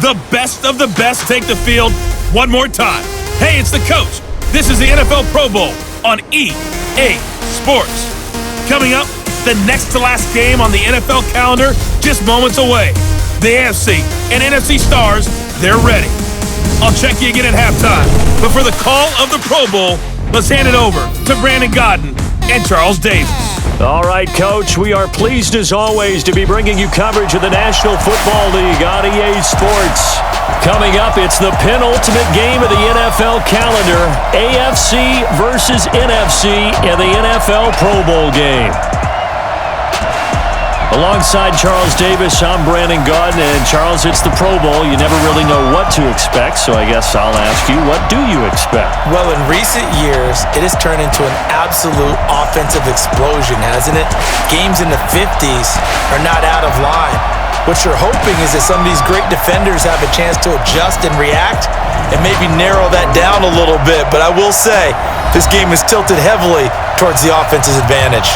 The best of the best take the field one more time. Hey, it's the coach. This is the NFL Pro Bowl on EA Sports. Coming up, the next to last game on the NFL calendar, just moments away. The AFC and NFC stars, they're ready. I'll check you again at halftime. But for the call of the Pro Bowl, let's hand it over to Brandon Godden and Charles Davis. All right, Coach, we are pleased as always to be bringing you coverage of the National Football League on EA Sports. Coming up, it's the penultimate game of the NFL calendar, AFC versus NFC in the NFL Pro Bowl game. Alongside Charles Davis, I'm Brandon Godden, and Charles, it's the Pro Bowl. You never really know what to expect, so I guess I'll ask you, what do you expect? Well, in recent years, it has turned into an absolute offensive explosion, hasn't it? Games in the 50s are not out of line. What you're hoping is that some of these great defenders have a chance to adjust and react and maybe narrow that down a little bit. But I will say, this game is tilted heavily towards the offense's advantage.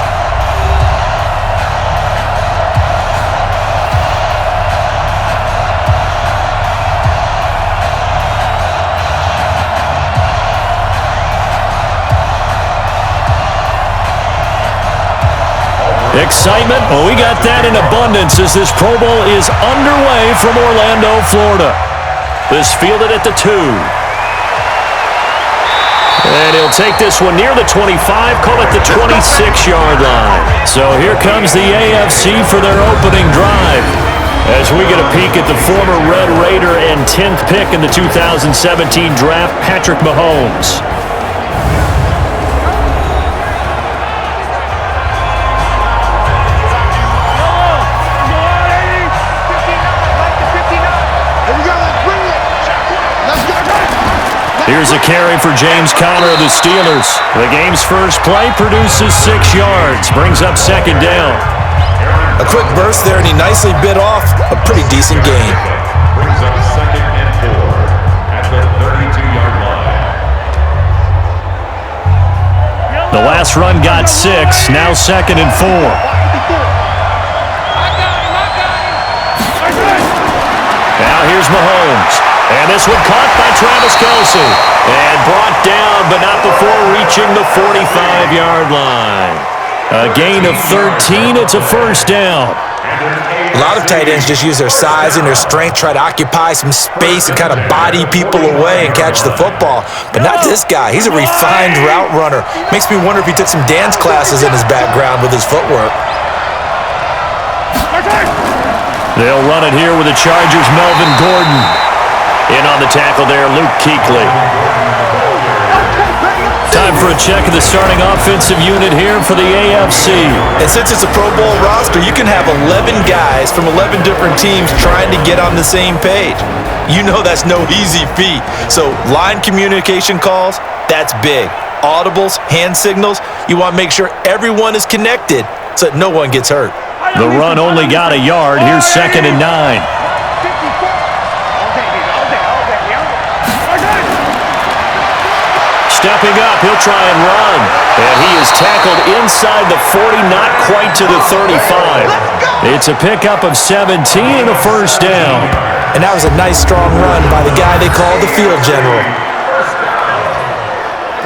Excitement? Well, we got that in abundance as this Pro Bowl is underway from Orlando, Florida. This fielded at the 2. And he'll take this one near the 25, call it the 26-yard line. So here comes the AFC for their opening drive as we get a peek at the former Red Raider and 10th pick in the 2017 draft, Patrick Mahomes. Here's a carry for James Conner of the Steelers. The game's first play produces 6 yards, brings up second down. A quick burst there, and he nicely bit off a pretty decent gain. Brings up second and 4 at the 32-yard line. The last run got 6, now second and 4. Now here's Mahomes. And this one caught by Travis Kelce. And brought down, but not before reaching the 45-yard line. A gain of 13. It's a first down. A lot of tight ends just use their size and their strength, try to occupy some space and kind of body people away and catch the football. But not this guy. He's a refined route runner. Makes me wonder if he took some dance classes in his background with his footwork. They'll run it here with the Chargers' Melvin Gordon. In on the tackle there, Luke Kuechly. Time for a check of the starting offensive unit here for the AFC. And since it's a Pro Bowl roster, you can have 11 guys from 11 different teams trying to get on the same page. You know that's no easy feat. So line communication calls, that's big. Audibles, hand signals, you want to make sure everyone is connected so that no one gets hurt. The run only got a yard. Here's second and 9. Stepping up, he'll try and run. And he is tackled inside the 40, not quite to the 35. It's a pickup of 17 and a first down. And that was a nice, strong run by the guy they call the field general.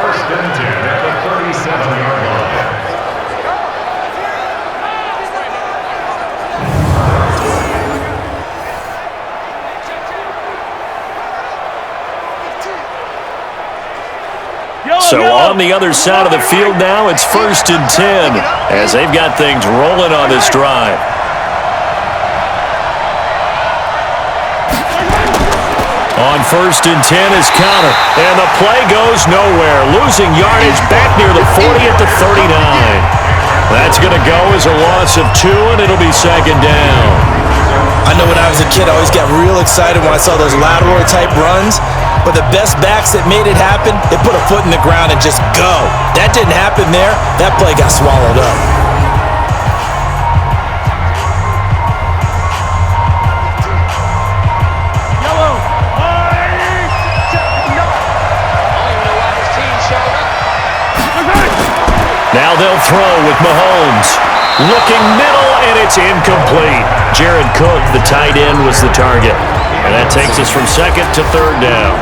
First and 10 at the 37-yard line. So on the other side of the field now, it's first and 10 as they've got things rolling on this drive. On first and 10 is Conner, and the play goes nowhere. Losing yardage back near the 40 at the 39. That's going to go as a loss of 2, and it'll be second down. I know when I was a kid, I always got real excited when I saw those lateral-type runs. But the best backs that made it happen, they put a foot in the ground and just go. That didn't happen there. That play got swallowed up. Now they'll throw with Mahomes. Looking middle, and it's incomplete. Jared Cook, the tight end, was the target. And that takes us from second to third down.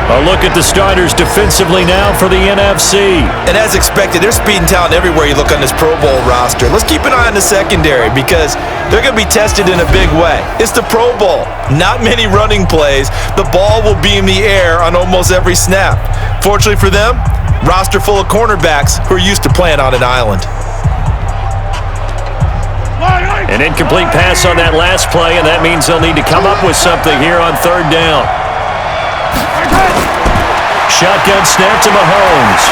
A look at the starters defensively now for the NFC. And as expected, there's speed and talent everywhere you look on this Pro Bowl roster. Let's keep an eye on the secondary because they're going to be tested in a big way. It's the Pro Bowl. Not many running plays. The ball will be in the air on almost every snap. Fortunately for them, roster full of cornerbacks who are used to playing on an island. An incomplete pass on that last play, and that means they'll need to come up with something here on third down. Shotgun snap to Mahomes.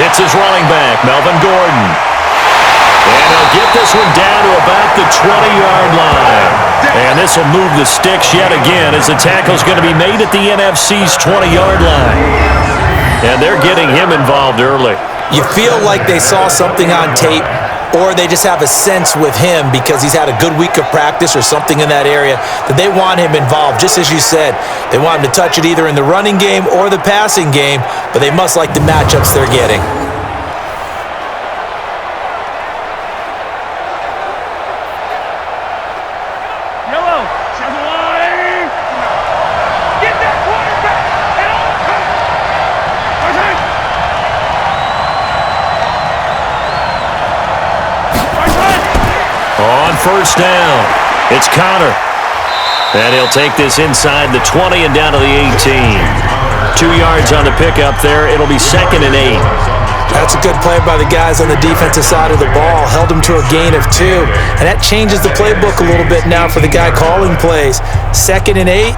It's his running back, Melvin Gordon. And he'll get this one down to about the 20-yard line. And this will move the sticks yet again as the tackle's going to be made at the NFC's 20-yard line. And they're getting him involved early. You feel like they saw something on tape, or they just have a sense with him because he's had a good week of practice or something in that area that they want him involved. Just as you said, they want him to touch it either in the running game or the passing game, but they must like the matchups they're getting. First down. It's Connor. And he'll take this inside the 20 and down to the 18. 2 yards on the pickup there. It'll be 2nd and 8. That's a good play by the guys on the defensive side of the ball. Held him to a gain of 2. And that changes the playbook a little bit now for the guy calling plays. 2nd and 8.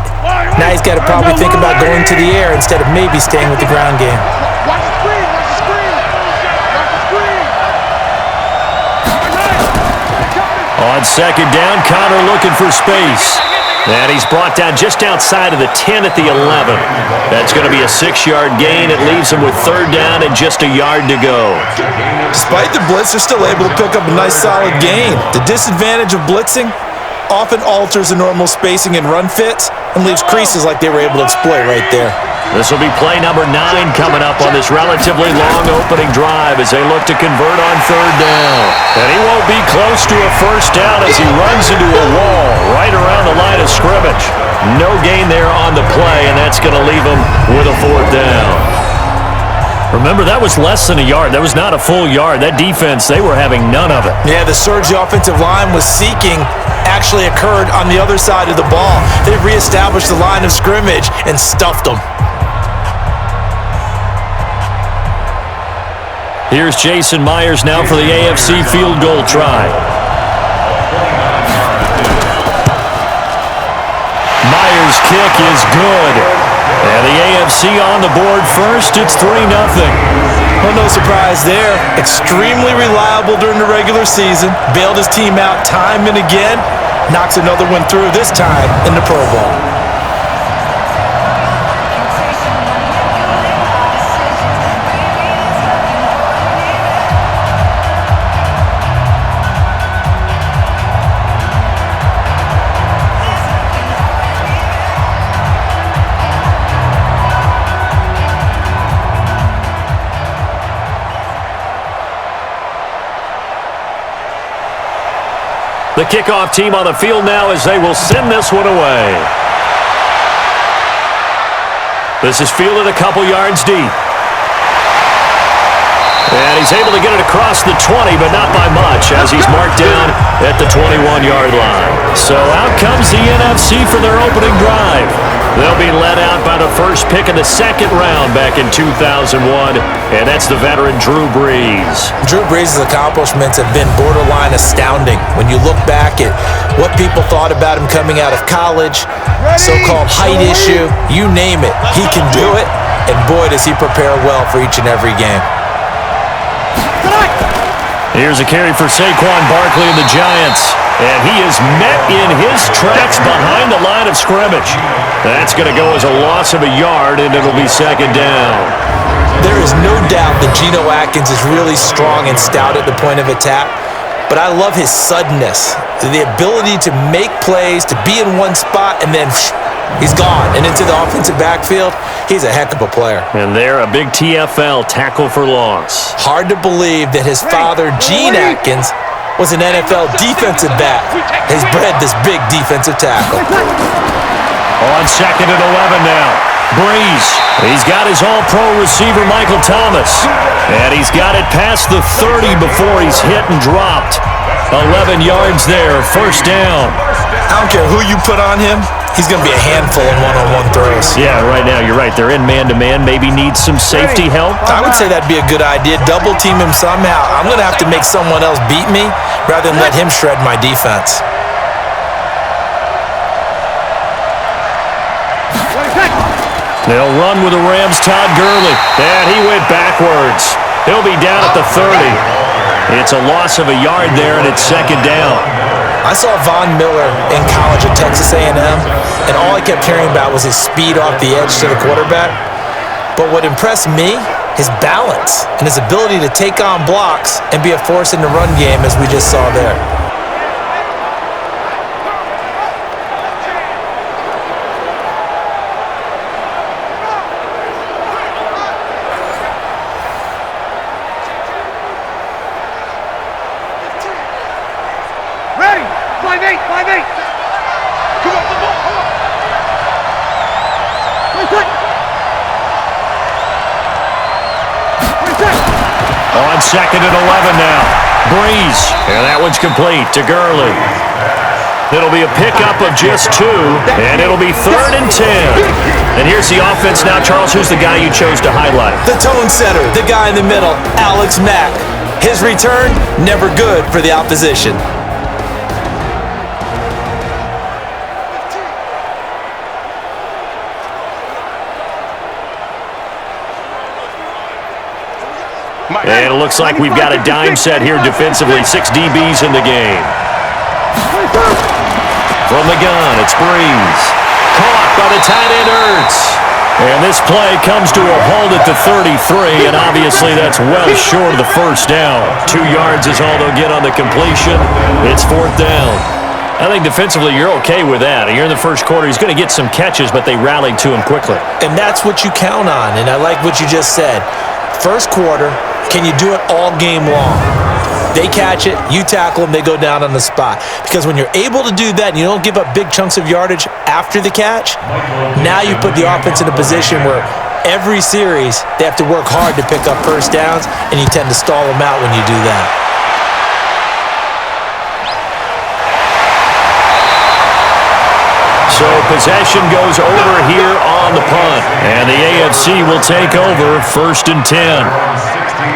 Now he's got to probably think about going to the air instead of maybe staying with the ground game. On second down, Connor looking for space. And he's brought down just outside of the 10 at the 11. That's going to be a 6-yard gain. It leaves him with third down and just a yard to go. Despite the blitz, they're still able to pick up a nice solid gain. The disadvantage of blitzing often alters the normal spacing and run fits and leaves creases like they were able to exploit right there. This will be play number 9 coming up on this relatively long opening drive as they look to convert on third down. And he won't be close to a first down as he runs into a wall right around the line of scrimmage. No gain there on the play, and that's going to leave him with a 4th down. Remember, that was less than a yard. That was not a full yard. That defense, they were having none of it. Yeah, the surge the offensive line was seeking actually occurred on the other side of the ball. They reestablished the line of scrimmage and stuffed them. Here's Jason Myers now for the AFC field goal try. Myers' kick is good. And the AFC on the board first. It's 3-0. Well, no surprise there. Extremely reliable during the regular season. Bailed his team out time and again. Knocks another one through, this time in the Pro Bowl. The kickoff team on the field now as they will send this one away. This is fielded a couple yards deep. And he's able to get it across the 20, but not by much, as he's marked down at the 21-yard line. So out comes the NFC for their opening drive. They'll be led out by the first pick in the 2nd round back in 2001, and that's the veteran Drew Brees. Drew Brees' accomplishments have been borderline astounding when you look back at what people thought about him coming out of college, so-called height issue, you name it. He can do it, and boy, does he prepare well for each and every game. Here's a carry for Saquon Barkley and the Giants. And he is met in his tracks behind the line of scrimmage. That's going to go as a loss of a yard, and it'll be 2nd down. There is no doubt that Geno Atkins is really strong and stout at the point of attack. But I love his suddenness, the ability to make plays, to be in one spot, and then he's gone and into the offensive backfield. He's a heck of a player. And there, a big TFL, tackle for loss. Hard to believe that his father, Gene Atkins, was an NFL defensive back. He's bred this big defensive tackle. On 2nd and 11 now. Breeze. He's got his all-pro receiver, Michael Thomas. And he's got it past the 30 before he's hit and dropped. 11 yards there, first down. I don't care who you put on him. He's going to be a handful in one-on-one throws. Yeah, right now, you're right. They're in man-to-man. Maybe need some safety help. I would say that'd be a good idea. Double team him somehow. I'm going to have to make someone else beat me rather than let him shred my defense. They'll run with the Rams' Todd Gurley. And he went backwards. He'll be down at the 30. It's a loss of a yard there, and it's second down. I saw Von Miller in college at Texas A&M, and all I kept hearing about was his speed off the edge to the quarterback. But what impressed me, his balance and his ability to take on blocks and be a force in the run game, as we just saw there. On 2nd and 11 now. Breeze. And that one's complete to Gurley. It'll be a pickup of just 2, and it'll be 3rd and 10. And here's the offense now. Charles, who's the guy you chose to highlight? The tone setter, the guy in the middle, Alex Mack. His return, never good for the opposition. And it looks like we've got a dime set here defensively. 6 DBs in the game. From the gun, it's Breeze. Caught by the tight end, Ertz. And this play comes to a halt at the 33, and obviously that's well short of the first down. 2 yards is all they'll get on the completion. It's 4th down. I think defensively you're okay with that. You're in the first quarter. He's going to get some catches, but they rallied to him quickly. And that's what you count on, and I like what you just said. First quarter, can you do it all game long? They catch it, you tackle them, they go down on the spot. Because when you're able to do that and you don't give up big chunks of yardage after the catch, now you put the offense in a position where every series they have to work hard to pick up first downs, and you tend to stall them out when you do that. So possession goes over here on the punt, and the AFC will take over 1st and 10.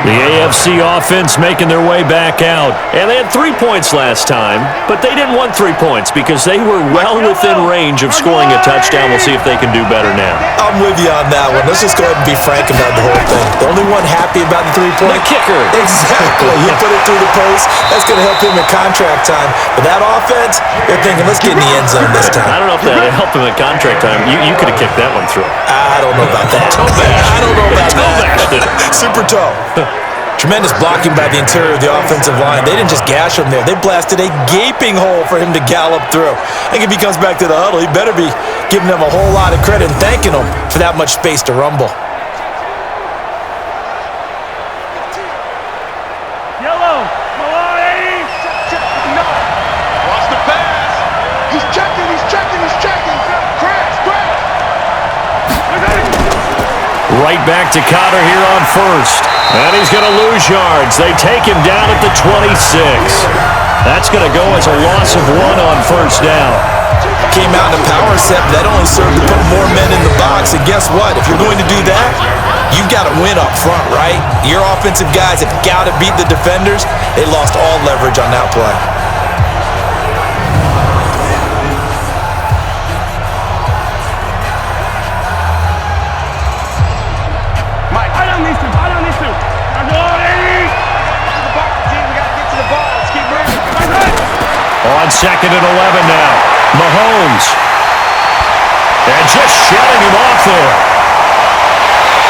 The AFC offense making their way back out. And they had 3 points last time, but they didn't want 3 points because they were well within range of scoring a touchdown. We'll see if they can do better now. I'm with you on that one. Let's just go ahead and be frank about the whole thing. The only one happy about the 3-point? The kicker. Exactly. You put it through the post. That's going to help him in contract time. But that offense, they're thinking, let's get in the end zone this time. I don't know if that helped him at contract time. You could have kicked that one through. I don't know about that. I don't know about that. Super toe. Tremendous blocking by the interior of the offensive line. They didn't just gash him there. They blasted a gaping hole for him to gallop through. I think if he comes back to the huddle, he better be giving them a whole lot of credit and thanking them for that much space to rumble. Yellow. Watch the pass. He's checking. Crash. Right back to Cotter here on 1st. And he's going to lose yards. They take him down at the 26. That's going to go as a loss of 1 on 1st down. Came out in a power set, but that only served to put more men in the box. And guess what? If you're going to do that, you've got to win up front, right? Your offensive guys have got to beat the defenders. They lost all leverage on that play. On 2nd and 11 now. Mahomes. And just shutting him off there.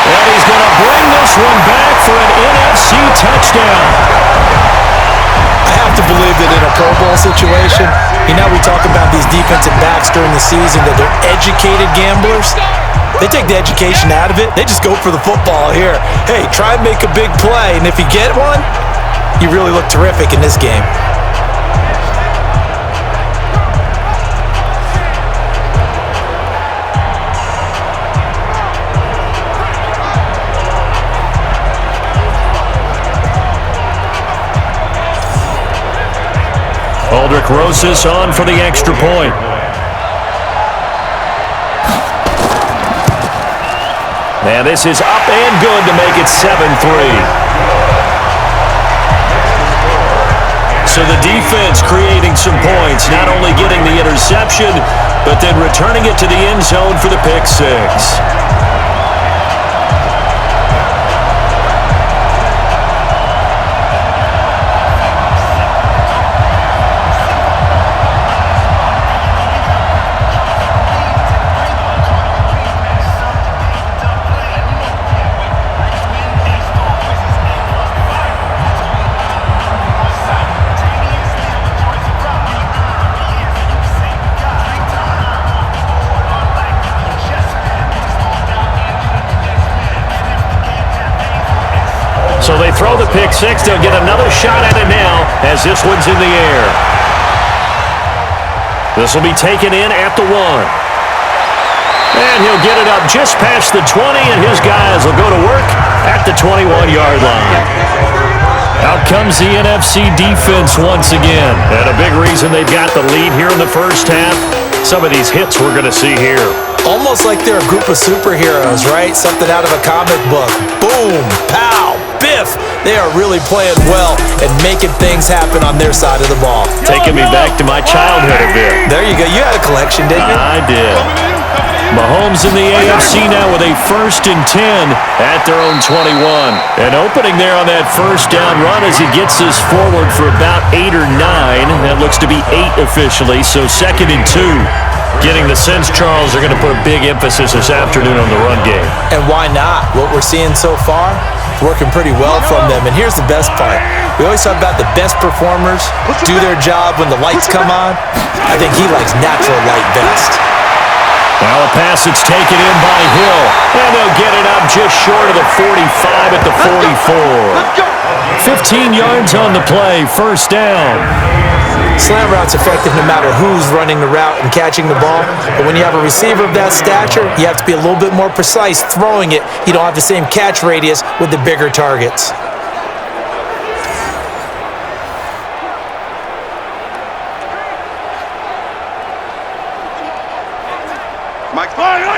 And he's going to bring this one back for an NFC touchdown. I have to believe that in a Pro Bowl situation, we talk about these defensive backs during the season, that they're educated gamblers. They take the education out of it. They just go for the football here. Hey, try and make a big play, and if you get one, you really look terrific in this game. Rosas on for the extra point. And this is up and good to make it 7-3. So the defense creating some points, not only getting the interception, but then returning it to the end zone for the pick six. So they throw the pick six. They'll get another shot at it now as this one's in the air. This will be taken in at the 1. And he'll get it up just past the 20, and his guys will go to work at the 21-yard line. Out comes the NFC defense once again. And a big reason they've got the lead here in the first half. Some of these hits we're going to see here. Almost like they're a group of superheroes, right? Something out of a comic book. Boom, pow, biff. They are really playing well and making things happen on their side of the ball. Taking me back to my childhood a bit. There you go. You had a collection, didn't you? I did. Mahomes in the AFC now with a 1st and 10 at their own 21. And opening there on that first down run as he gets this forward for about 8 or 9. That looks to be 8 officially, so 2nd and 2. Getting the sense, Charles, are going to put a big emphasis this afternoon on the run game. And why not? What we're seeing so far, working pretty well from them. And here's the best part. We always talk about the best performers do their job when the lights come on. I think he likes natural light best. Now a pass that's taken in by Hill. And they'll get it up just short of the 45 at the 44. 15 yards on the play, first down. Slam route's effective no matter who's running the route and catching the ball. But when you have a receiver of that stature, you have to be a little bit more precise throwing it. You don't have the same catch radius with the bigger targets.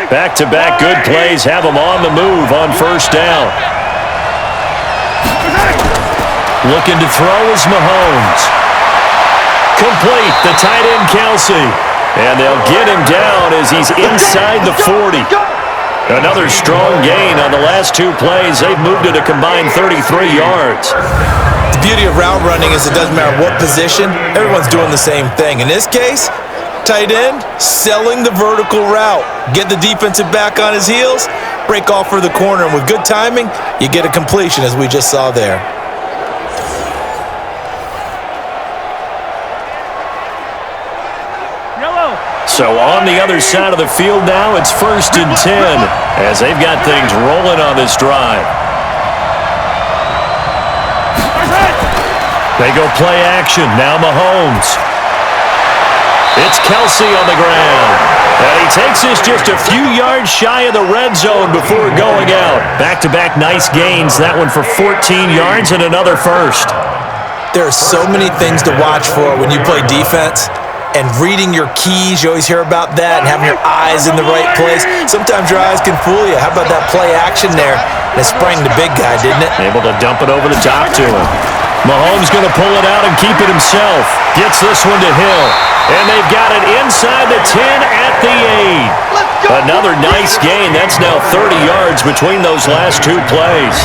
Back-to-back good plays have them on the move on first down. Looking to throw is Mahomes. Complete, the tight end Kelsey. And they'll get him down as he's inside the 40. Another strong gain on the last 2 plays. They've moved it a combined 33 yards. The beauty of route running is it doesn't matter what position, everyone's doing the same thing. In this case, tight end, selling the vertical route. Get the defensive back on his heels, break off for the corner, and with good timing, you get a completion as we just saw there. So on the other side of the field now, it's 1st and 10 as they've got things rolling on this drive. They go play action. Now Mahomes. It's Kelsey on the ground. And he takes this just a few yards shy of the red zone before going out. Back-to-back nice gains. That one for 14 yards and another first. There are so many things to watch for when you play defense. And reading your keys, you always hear about that, and having your eyes in the right place. Sometimes your eyes can fool you. How about that play action there? And it sprang the big guy, didn't it? Able to dump it over the top to him. Mahomes going to pull it out and keep it himself. Gets this one to Hill. And they've got it inside the 10 at the 8. Another nice gain. That's now 30 yards between those last 2 plays.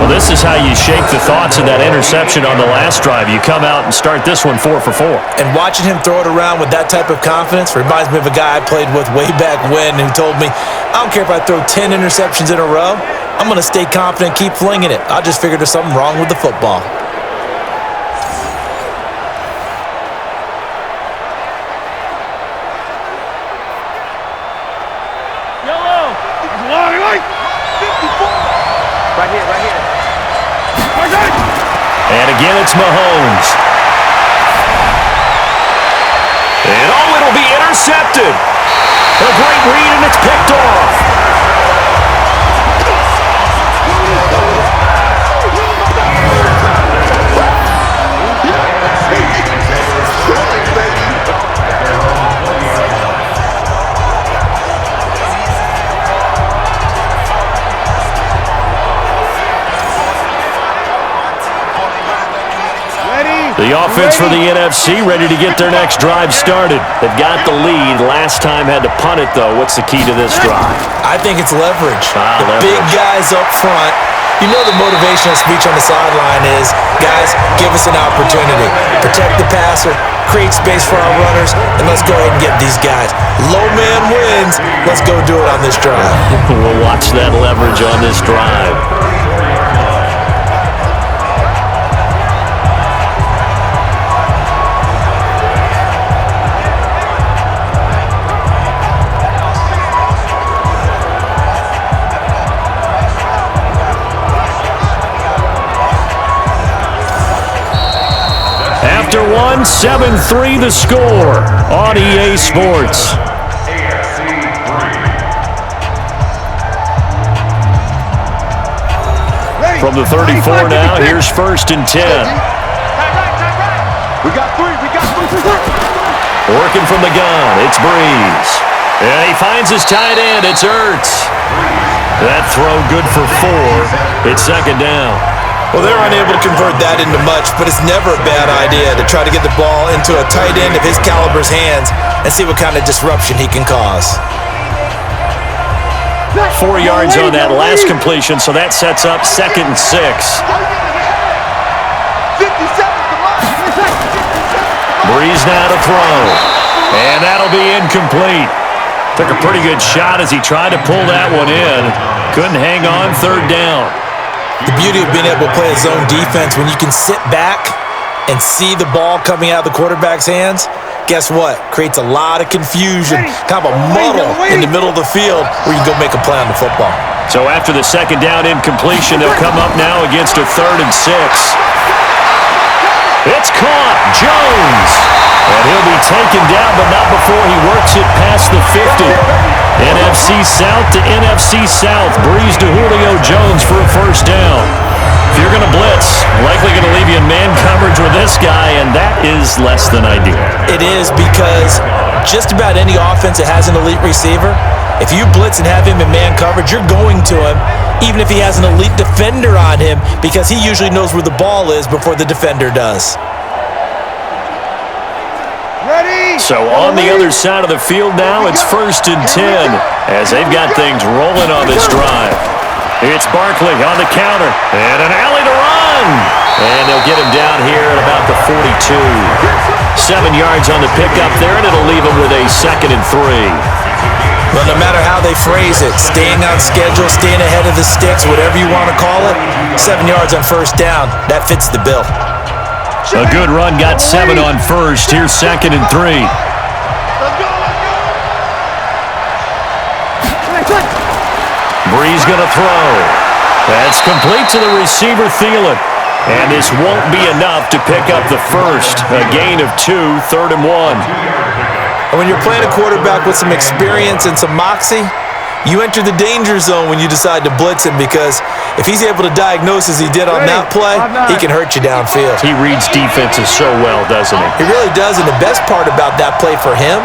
Well, this is how you shake the thoughts of that interception on the last drive. You come out and start this one 4 for 4. And watching him throw it around with that type of confidence reminds me of a guy I played with way back when who told me, I don't care if I throw 10 interceptions in a row. I'm going to stay confident, keep flinging it. I just figured there's something wrong with the football. And again, it's Mahomes. And it'll be intercepted. A great read, and it's picked off. offense for the NFC ready to get their next drive started. They've got the lead. Last time had to punt it, though. What's the key to this drive? I think it's leverage. Leverage. Big guys up front. You know the motivational speech on the sideline is, guys, give us an opportunity. Protect the passer, create space for our runners, and let's go ahead and get these guys. Low man wins. Let's go do it on this drive. We'll watch that leverage on this drive. After 7-3 the score on EA Sports. From the 34 now, here's 1st and 10. We got three. Working from the gun, it's Breeze. And he finds his tight end, it's Ertz. That throw good for 4. It's 2nd down. Well, they're unable to convert that into much, but it's never a bad idea to try to get the ball into a tight end of his caliber's hands and see what kind of disruption he can cause. 4 yards on that last completion, so that sets up 2nd and 6. 57, come on. Breeze now to throw. And that'll be incomplete. Took a pretty good shot as he tried to pull that one in. Couldn't hang on, 3rd down. The beauty of being able to play a zone defense when you can sit back and see the ball coming out of the quarterback's hands, guess what? Creates a lot of confusion, kind of a muddle in the middle of the field where you can go make a play on the football. So after the 2nd down incompletion, they'll come up now against a 3rd and 6. It's caught, Jones. And he'll be taken down, but not before he works it past the 50. NFC South to NFC South. Breeze to Julio Jones for a 1st down. If you're going to blitz, likely going to leave you in man coverage with this guy, and that is less than ideal. It is, because just about any offense that has an elite receiver, if you blitz and have him in man coverage, you're going to him, even if he has an elite defender on him, because he usually knows where the ball is before the defender does. So on the other side of the field now, it's 1st and 10 as they've got things rolling on this drive. It's Barkley on the counter and an alley to run. And they'll get him down here at about the 42. 7 yards on the pickup there, and it'll leave him with a 2nd and 3. Well, no matter how they phrase it, staying on schedule, staying ahead of the sticks, whatever you want to call it, 7 yards on 1st down, that fits the bill. A good run, got 7 on 1st. Here's 2nd and 3. Breeze going to throw. That's complete to the receiver, Thielen. And this won't be enough to pick up the 1st. A gain of 2, 3rd and 1. And when you're playing a quarterback with some experience and some moxie, you enter the danger zone when you decide to blitz him, because if he's able to diagnose as he did on that play, he can hurt you downfield. He reads defenses so well, doesn't he? He really does, and the best part about that play for him,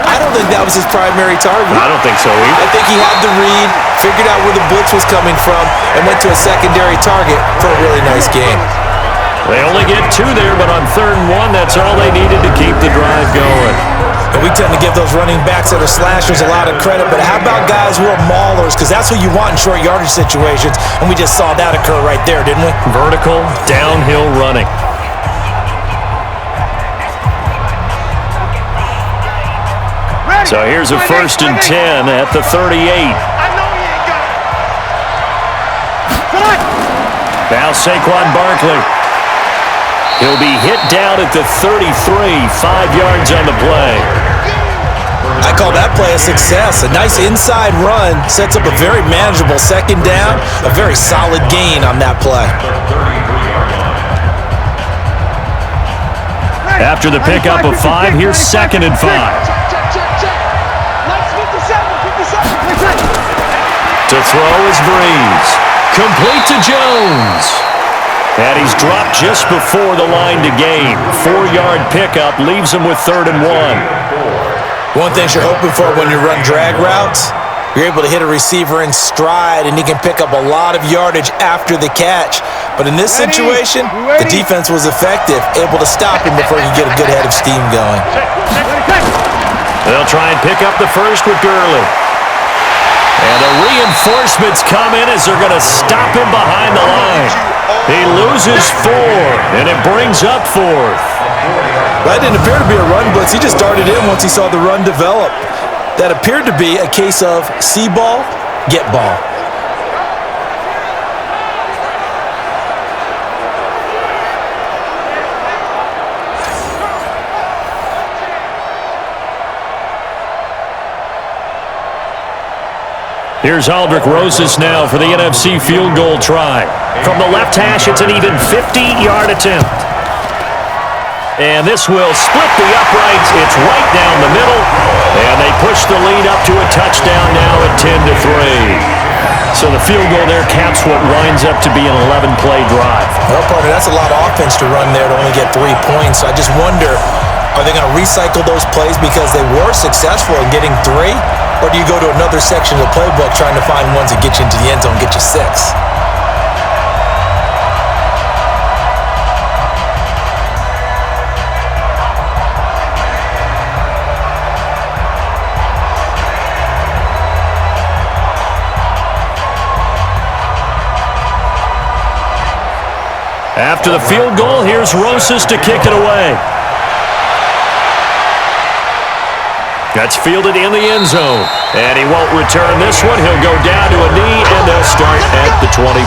I don't think that was his primary target. I don't think so either. I think he had the read, figured out where the blitz was coming from, and went to a secondary target for a really nice game. They only get 2 there, but on 3rd and 1, that's all they needed to keep the drive going. And we tend to give those running backs that are slashers a lot of credit, but how about guys who are maulers? Because that's what you want in short yardage situations, and we just saw that occur right there, didn't we? Vertical, downhill running. So here's a 1st and 10 at the 38. Now Saquon Barkley. He'll be hit down at the 33, 5 yards on the play. I call that play a success. A nice inside run sets up a very manageable 2nd down, a very solid gain on that play. After the pickup of 5, here's 2nd and 5. To throw is Breeze. Complete to Jones. And he's dropped just before the line to gain. 4-yard pickup leaves him with 3rd and 1. One thing you're hoping for when you run drag routes You're able to hit a receiver in stride, and he can pick up a lot of yardage after the catch. But in this situation, the defense was effective, able to stop him before he could get a good head of steam going. They'll try and pick up the first with Gurley. And the reinforcements come in as they're going to stop him behind the line. He loses 4, and it brings up 4th. That didn't appear to be a run blitz. He just darted in once he saw the run develop. That appeared to be a case of see ball, get ball. Here's Aldrich Rosas now for the NFC field goal try. From the left hash, it's an even 50-yard attempt. And this will split the uprights. It's right down the middle. And they push the lead up to a touchdown now at 10-3. So the field goal there caps what winds up to be an 11-play drive. Well, partner, that's a lot of offense to run there to only get 3 points. So I just wonder, are they going to recycle those plays because they were successful in getting 3? Or do you go to another section of the playbook trying to find ones that get you into the end zone, get you 6? After the field goal, here's Rosas to kick it away. That's fielded in the end zone. And he won't return this one. He'll go down to a knee, and they'll start at the 25.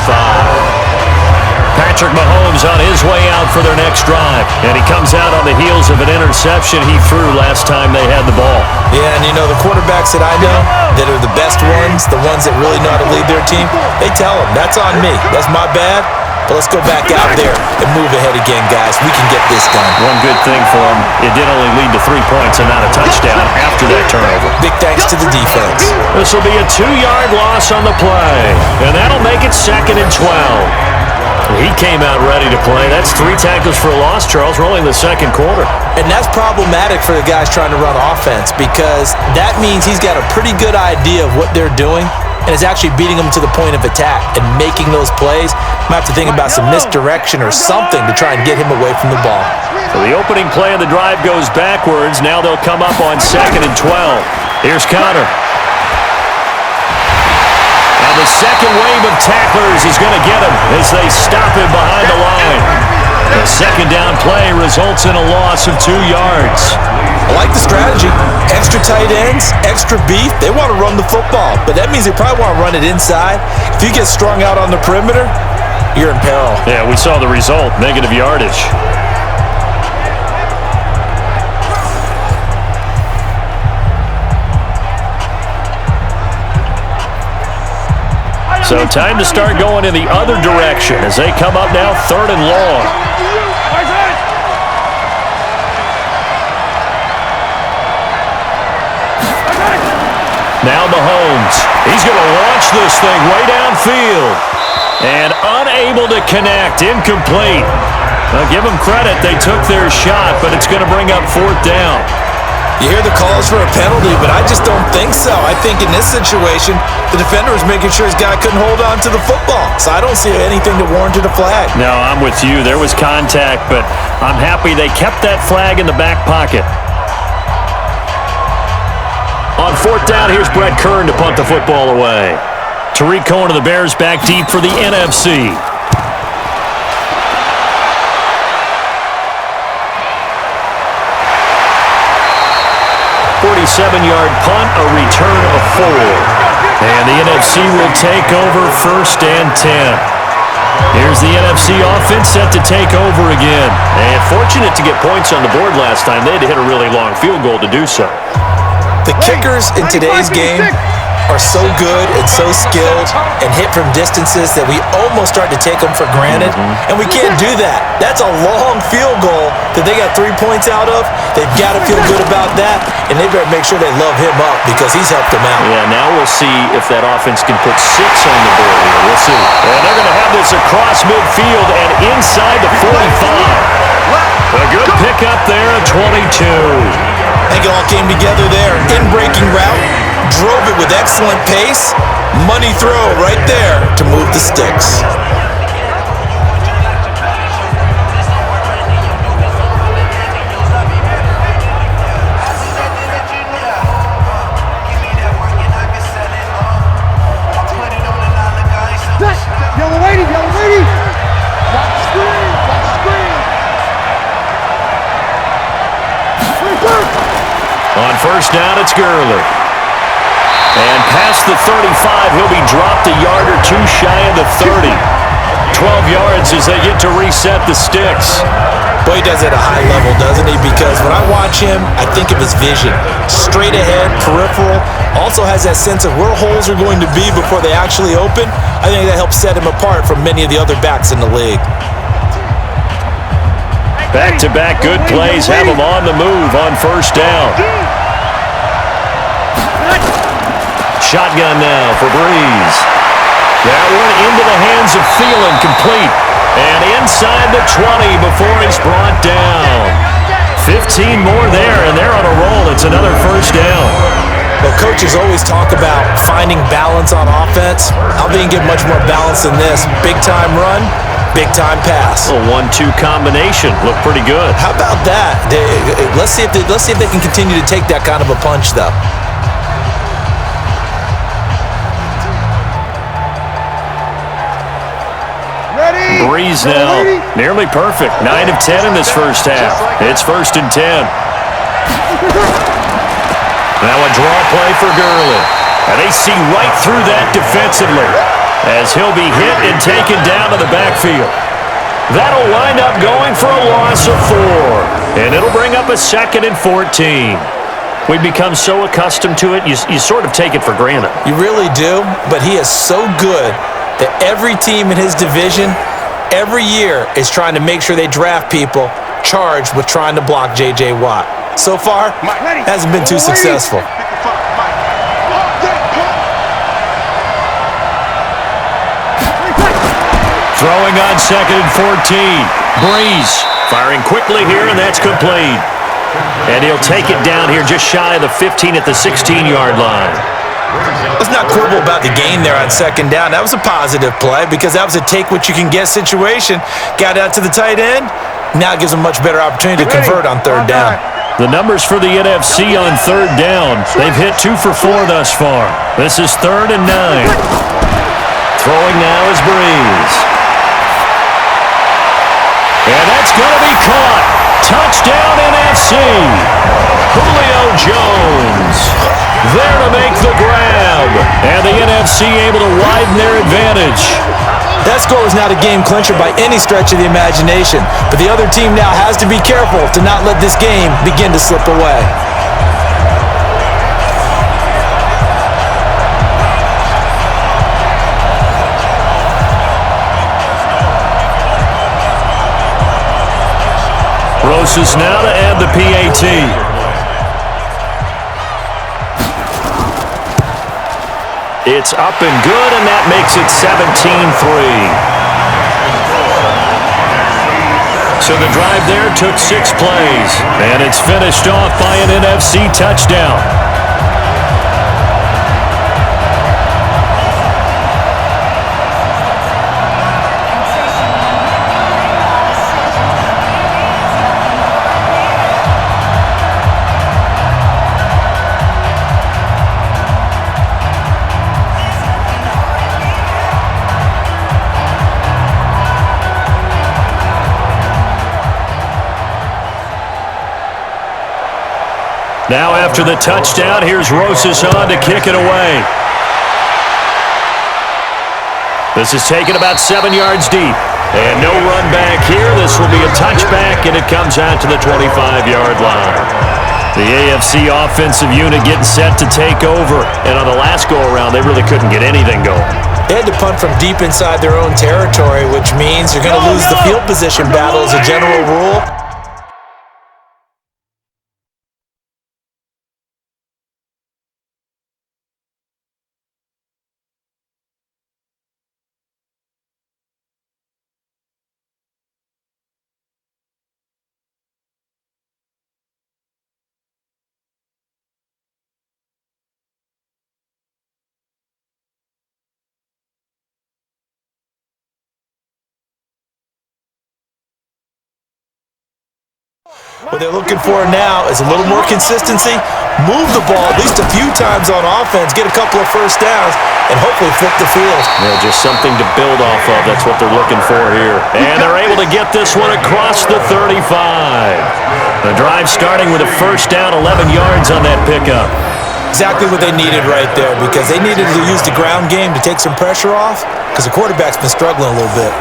Patrick Mahomes on his way out for their next drive. And he comes out on the heels of an interception he threw last time they had the ball. Yeah, and you know, the quarterbacks that I know that are the best ones, the ones that really know how to lead their team, they tell them, that's on me. That's my bad. But let's go back out there and move ahead again, guys. We can get this done. One good thing for him, it did only lead to 3 points and not a touchdown after that turnover. Big thanks to the defense. This will be a 2-yard loss on the play, and that'll make it 2nd and 12. He came out ready to play. That's 3 tackles for a loss, Charles. We're only in the second quarter. And that's problematic for the guys trying to run offense because that means he's got a pretty good idea of what they're doing and is actually beating them to the point of attack and making those plays. Might have to think about some misdirection or something to try and get him away from the ball. So the opening play of the drive goes backwards. Now they'll come up on 2nd and 12. Here's Connor. And the second wave of tacklers is going to get him as they stop him behind the line. The second down play results in a loss of 2 yards. I like the strategy. Extra tight ends, extra beef. They want to run the football, but that means they probably want to run it inside. If you get strung out on the perimeter, you're in peril. Yeah, we saw the result, negative yardage. So time to start going in the other direction as they come up now 3rd and long. Now Mahomes. He's going to launch this thing way downfield. And unable to connect. Incomplete. Now give them credit. They took their shot, but it's going to bring up 4th down. You hear the calls for a penalty, but I just don't think so. I think in this situation, the defender was making sure his guy couldn't hold on to the football. So I don't see anything that warranted a flag. No, I'm with you. There was contact, but I'm happy they kept that flag in the back pocket. On 4th down, here's Brett Kern to punt the football away. Tariq Cohen of the Bears back deep for the NFC. 47-yard punt, a return of 4. And the NFC will take over 1st and 10. Here's the NFC offense set to take over again. And fortunate to get points on the board last time. They had to hit a really long field goal to do so. The kickers in today's game are so good and so skilled and hit from distances that we almost start to take them for granted. And we can't do that. That's a long field goal that they got 3 points out of. They've got to feel good about that, and they better make sure they love him up because he's helped them out. Yeah, now we'll see if that offense can put 6 on the board here. We'll see. And they're going to have this across midfield and inside the 45. A good pickup there at 22. I think it all came together there. In-breaking route, Drove it with excellent pace. Money throw right there to move the sticks. Yellow lady, yellow lady! Watch the screen, watch the screen! On first down, it's Gurley. And past the 35, he'll be dropped a yard or two shy of the 30. 12 yards as they get to reset the sticks. Boy, he does it at a high level, doesn't he? Because when I watch him, I think of his vision. Straight ahead, peripheral. Also has that sense of where holes are going to be before they actually open. I think that helps set him apart from many of the other backs in the league. Back-to-back good plays have him on the move on first down. Shotgun now for Breeze. That one into the hands of Thielen, complete. And inside the 20 before he's brought down. 15 more there, and they're on a roll. It's another first down. Well, coaches always talk about finding balance on offense. I'll be get much more balance than this. Big-time run, big-time pass. A 1-2 combination. Looked pretty good. How about that? Let's see if they can continue to take that kind of a punch, though. Breeze now, nearly perfect. 9 of 10 in this first half. It's 1st and 10. Now a draw play for Gurley. And they see right through that defensively as he'll be hit and taken down to the backfield. That'll wind up going for a loss of 4. And it'll bring up a 2nd and 14. We've become so accustomed to it, you sort of take it for granted. You really do, but he is so good that every team in his division every year is trying to make sure they draft people charged with trying to block J.J. Watt. So far, hasn't been too successful. Throwing on 2nd and 14. Breeze firing quickly here, and that's complete. And he'll take it down here just shy of the 15 at the 16-yard line. Let's not quibble about the gain there on 2nd down. That was a positive play because that was a take-what-you-can-get situation. Got out to the tight end. Now it gives them a much better opportunity to convert on 3rd down. The numbers for the NFC on 3rd down. They've hit 2 for 4 thus far. This is 3rd and 9. Throwing now is Breeze. And that's going to be caught. Touchdown NFC. Julio Jones there to make the grab. And the NFC able to widen their advantage. That score was not a game clincher by any stretch of the imagination, but the other team now has to be careful to not let this game begin to slip away. Roses now to add the PAT. It's up and good, and that makes it 17-3. So the drive there took 6 plays, and it's finished off by an NFC touchdown. Now after the touchdown, here's Rosas on to kick it away. This is taken about 7 yards deep. And no run back here. This will be a touchback, and it comes out to the 25-yard line. The AFC offensive unit getting set to take over. And on the last go-around, they really couldn't get anything going. They had to punt from deep inside their own territory, which means you're going to lose the field position battle as a general rule. What they're looking for now is a little more consistency, move the ball at least a few times on offense, get a couple of first downs, and hopefully flip the field. Yeah, just something to build off of. That's what they're looking for here. And they're able to get this one across the 35. The drive starting with a first down, 11 yards on that pickup. Exactly what they needed right there, because they needed to use the ground game to take some pressure off, because the quarterback's been struggling a little bit.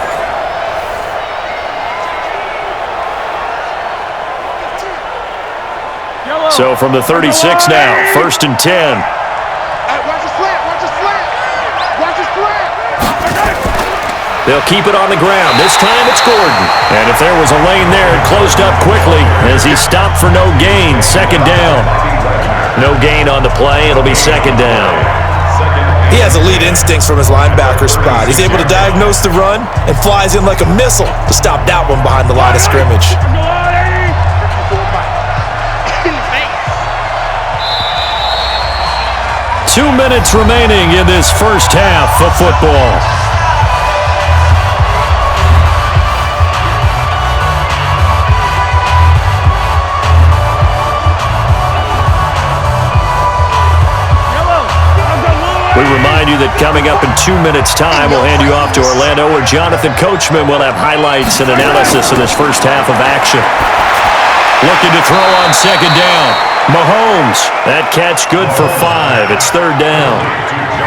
So from the 36 now, 1st and 10. Hey, watch the slant, watch the slant. Watch the slant. They'll keep it on the ground. This time it's Gordon. And if there was a lane there, it closed up quickly as he stopped for no gain. 2nd down. No gain on the play. It'll be 2nd down. He has elite instincts from his linebacker spot. He's able to diagnose the run and flies in like a missile to stop that one behind the line of scrimmage. 2 minutes remaining in this first half of football. We remind you that coming up in 2 minutes' time, we'll hand you off to Orlando, where Jonathan Coachman will have highlights and analysis of this first half of action. Looking to throw on 2nd down. Mahomes, that catch good for 5. It's 3rd down.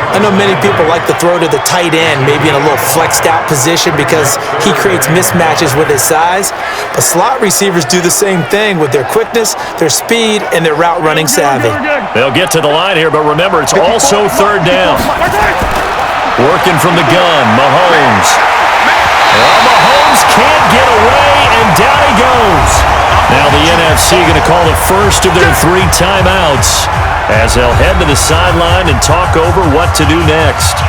I know many people like to throw to the tight end, maybe in a little flexed out position because he creates mismatches with his size. But slot receivers do the same thing with their quickness, their speed, and their route running savvy. They'll get to the line here, but remember, it's also 3rd down. Working from the gun, Mahomes. Well, Mahomes can't get away, and down he goes. Now the NFC going to call the first of their 3 timeouts as they'll head to the sideline and talk over what to do next.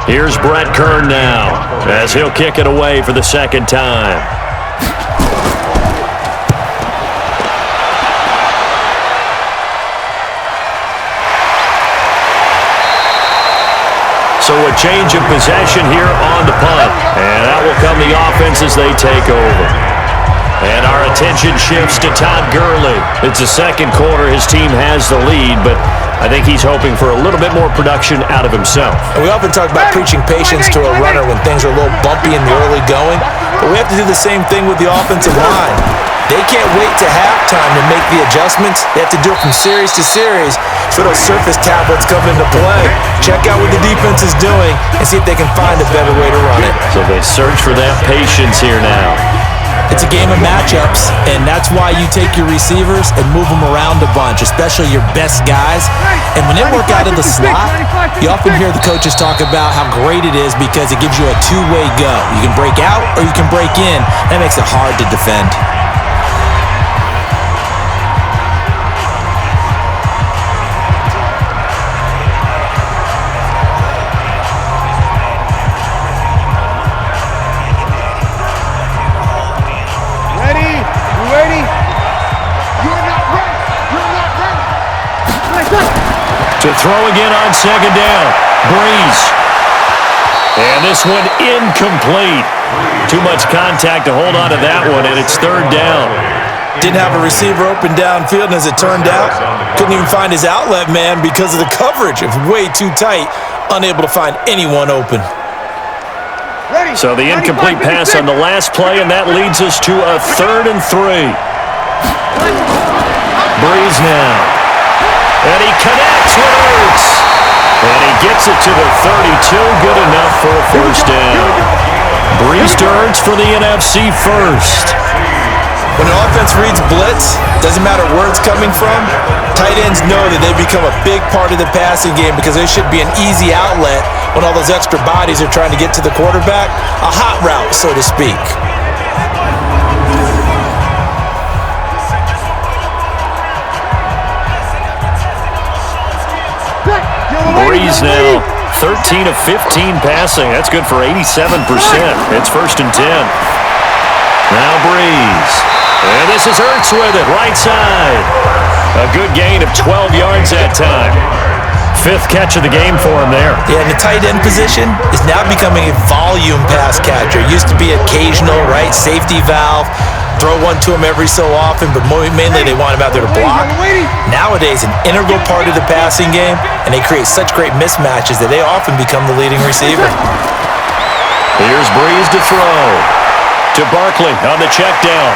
Here's Brett Kern now as he'll kick it away for the 2nd time. So a change of possession here on the punt. And that will come the offense as they take over. And our attention shifts to Todd Gurley. It's the 2nd quarter. His team has the lead, but I think he's hoping for a little bit more production out of himself. And we often talk about preaching patience to a runner when things are a little bumpy in the early going, but we have to do the same thing with the offensive line. They can't wait to halftime to make the adjustments. They have to do it from series to series so those surface tablets come into play. Check out what the defense is doing and see if they can find a better way to run it. So they search for that patience here now. It's a game of matchups, and that's why you take your receivers and move them around a bunch, especially your best guys. And when they work out of the slot, you often hear the coaches talk about how great it is because it gives you a two-way go. You can break out or you can break in. That makes it hard to defend. To throw again on 2nd down. Breeze. And this one incomplete. Too much contact to hold on to that one, and it's 3rd down. Didn't have a receiver open downfield, and as it turned out, couldn't even find his outlet man because of the coverage. It was way too tight, unable to find anyone open. So the incomplete pass on the last play, and that leads us to a 3rd and 3. Breeze now. And he connects with Ertz. And he gets it to the 32. Good enough for a 1st down. Breeze to Ertz for the NFC first. When an offense reads blitz, doesn't matter where it's coming from, tight ends know that they become a big part of the passing game because there should be an easy outlet when all those extra bodies are trying to get to the quarterback. A hot route, so to speak. Breeze now, 13 of 15 passing. That's good for 87%. It's 1st and 10. Now Breeze. And this is Ertz with it, right side. A good gain of 12 yards that time. Fifth catch of the game for him there. Yeah, and the tight end position is now becoming a volume pass catcher. It used to be occasional, right? Safety valve. Throw one to him every so often, but mainly they want him out there to block. Nowadays, an integral part of the passing game, and they create such great mismatches that they often become the leading receiver. Here's Breeze to throw. To Barkley on the check down.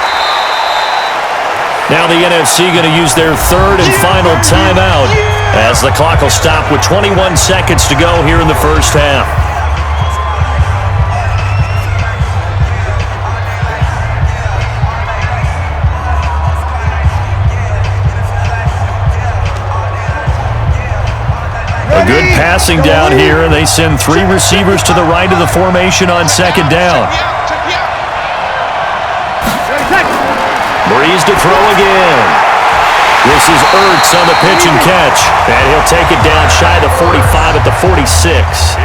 Now the NFC going to use their third and final timeout as the clock will stop with 21 seconds to go here in the first half. A good passing down here, and they send three receivers to the right of the formation on second down. Breeze to throw again. This is Ertz on the pitch and catch, and he'll take it down shy of the 45 at the 46.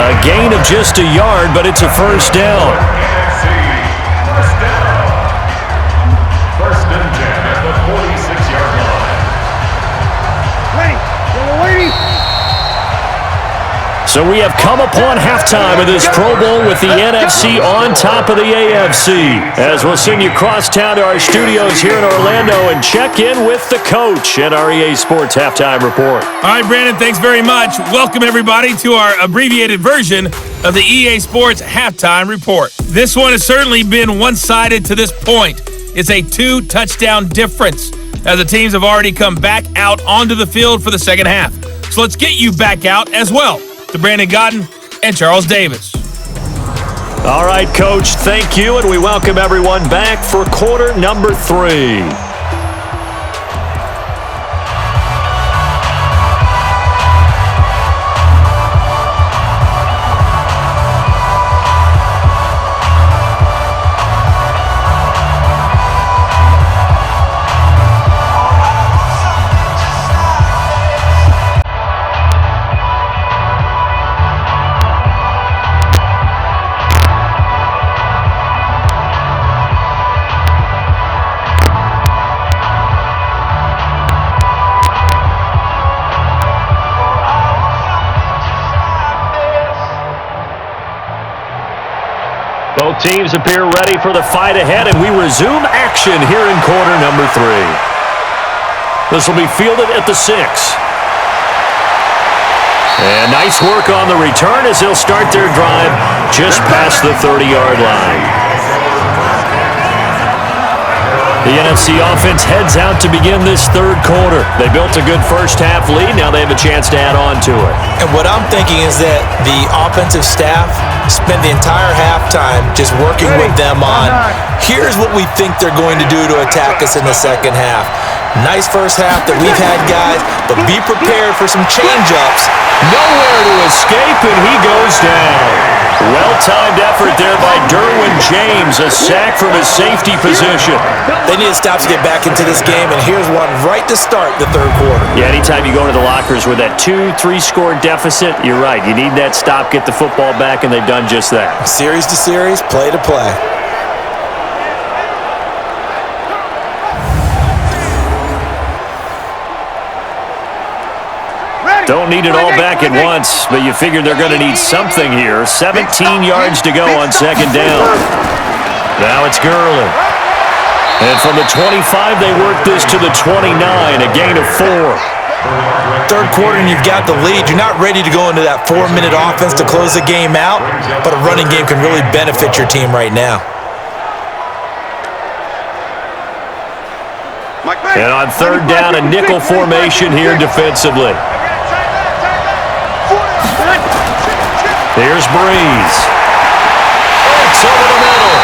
A gain of just a yard, but it's a first down. First and 10 at the 46-yard line. Ready. So we have come upon halftime of this Pro Bowl with the NFC on top of the AFC. As we'll send you cross town to our studios here in Orlando and check in with the coach at our EA Sports Halftime Report. All right, Brandon, thanks very much. Welcome, everybody, to our abbreviated version of the EA Sports Halftime Report. This one has certainly been one-sided to this point. It's a 2-touchdown difference as the teams have already come back out onto the field for the second half. So let's get you back out as well. To Brandon Godden and Charles Davis. All right, Coach, thank you, and we welcome everyone back for quarter number 3. Both teams appear ready for the fight ahead, and we resume action here in quarter number 3. This will be fielded at the 6. And nice work on the return as they'll start their drive just past the 30-yard line. The NFC offense heads out to begin this third quarter. They built a good first-half lead. Now they have a chance to add on to it. And what I'm thinking is that the offensive staff spend the entire halftime just working with them on, here's what we think they're going to do to attack us in the second half. Nice first half that we've had, guys, but be prepared for some change-ups. Nowhere to escape, and he goes down. Well-timed effort there by Derwin James, a sack from his safety position. They need to stop to get back into this game, and here's one right to start the third quarter. Yeah, anytime you go into the lockers with that 2-3-score deficit, you're right. You need that stop, get the football back, and they've done just that. Series to series, play to play. Don't need it all back at once, but you figure they're going to need something here. 17 yards to go on second down. Now it's Gurley. And from the 25, they work this to the 29, a gain of 4. Third quarter and you've got the lead. You're not ready to go into that 4-minute offense to close the game out, but a running game can really benefit your team right now. And on third down, a nickel formation here defensively. Here's Breeze. It's over the middle.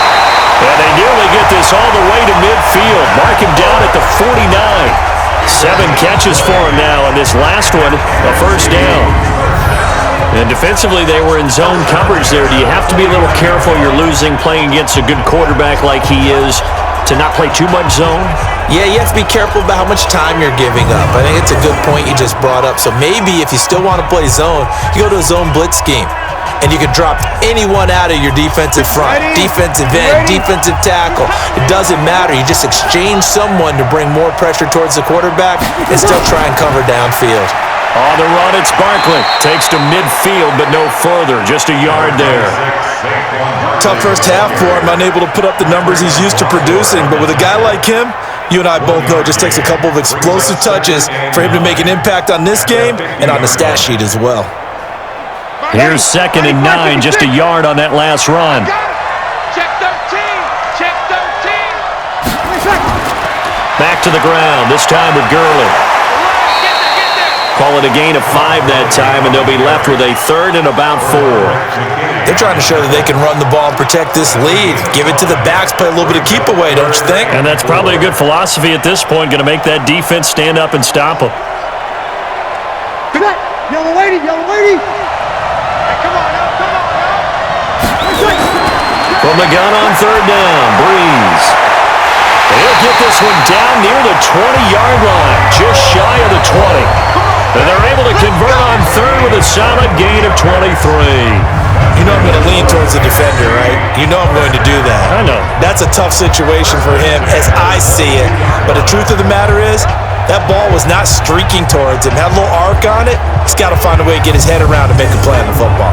And they nearly get this all the way to midfield. Mark him down at the 49. 7 catches for him now, and this last one, a first down. And defensively, they were in zone coverage there. Do you have to be a little careful? You're losing playing against a good quarterback like he is to not play too much zone? Yeah, you have to be careful about how much time you're giving up. I think it's a good point you just brought up. So maybe if you still want to play zone, you go to a zone blitz scheme. And you can drop anyone out of your defensive front, defensive end, defensive tackle. It doesn't matter. You just exchange someone to bring more pressure towards the quarterback and still try and cover downfield. On the run, it's Barkley. Takes to midfield, but no further. Just a yard there. Tough first half for him, unable to put up the numbers he's used to producing. But with a guy like him, you and I both know it just takes a couple of explosive touches for him to make an impact on this game and on the stat sheet as well. Here's 2nd and 9, just a yard on that last run. Check 13. Check 13. Back to the ground, this time with Gurley. Call it a gain of 5 that time, and they'll be left with a 3rd and about 4. They're trying to show that they can run the ball and protect this lead. Give it to the backs, play a little bit of keep away, don't you think? And that's probably a good philosophy at this point, going to make that defense stand up and stop them. Yellow lady, yellow lady. Hey, come on now, come on now. From the gun on 3rd down, Breeze. He'll get this one down near the 20-yard line, just shy of the 20. And they're able to convert on 3rd with a solid gain of 23. You know I'm going to lean towards the defender, right? You know I'm going to do that. I know. That's a tough situation for him as I see it. But the truth of the matter is, that ball was not streaking towards him. Had a little arc on it. He's got to find a way to get his head around to make a play on the football.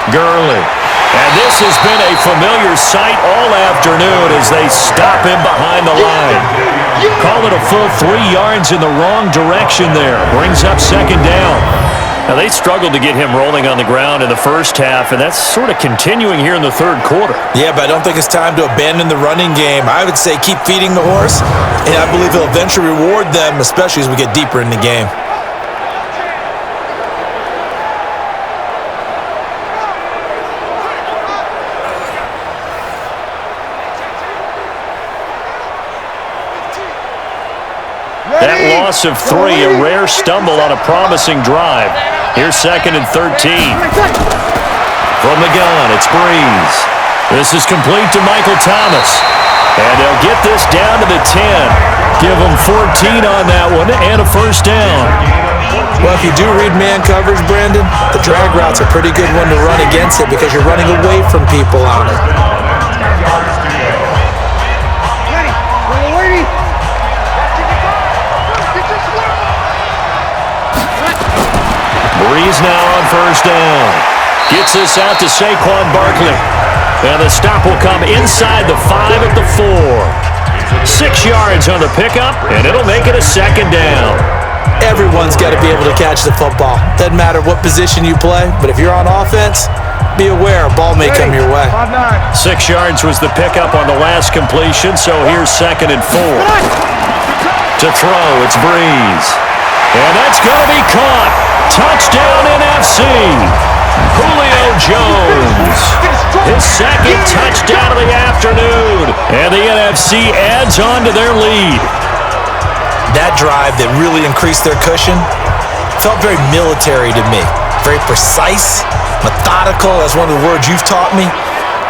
Gurley. And this has been a familiar sight all afternoon as they stop him behind the line. Call it a full 3 yards in the wrong direction there. Brings up 2nd down. Now, they struggled to get him rolling on the ground in the first half, and that's sort of continuing here in the 3rd quarter. Yeah, but I don't think it's time to abandon the running game. I would say keep feeding the horse, and I believe he'll eventually reward them, especially as we get deeper in the game. That loss of 3, a rare stumble on a promising drive. Here's 2nd and 13. From the gun, it's Breeze. This is complete to Michael Thomas. And they'll get this down to the 10. Give them 14 on that one and a 1st down. Well, if you do read man coverage, Brandon, the drag route's a pretty good one to run against it because you're running away from people on it. Breeze now on 1st down. Gets this out to Saquon Barkley. And the stop will come inside the 5 at the 4. 6 yards on the pickup, and it'll make it a 2nd down. Everyone's got to be able to catch the football. Doesn't matter what position you play, but if you're on offense, be aware a ball may come your way. 6 yards was the pickup on the last completion, so here's 2nd and 4. To throw, it's Breeze. And that's going to be caught. Touchdown NFC. Julio Jones. His 2nd touchdown of the afternoon. And the NFC adds on to their lead. That drive that really increased their cushion felt very military to me. Very precise, methodical. That's one of the words you've taught me.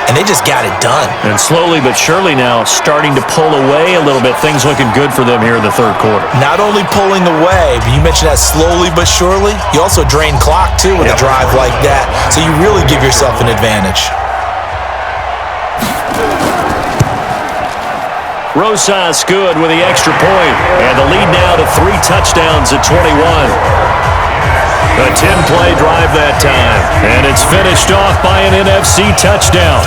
And they just got it done. And slowly but surely now starting to pull away a little bit. Things looking good for them here in the 3rd quarter. Not only pulling away, but you mentioned that slowly but surely. You also drain clock, too, with a drive like that. So you really give yourself an advantage. Rosas good with the extra point. And the lead now to 3 touchdowns at 21. A 10-play drive that time. And it's finished off by an NFC touchdown.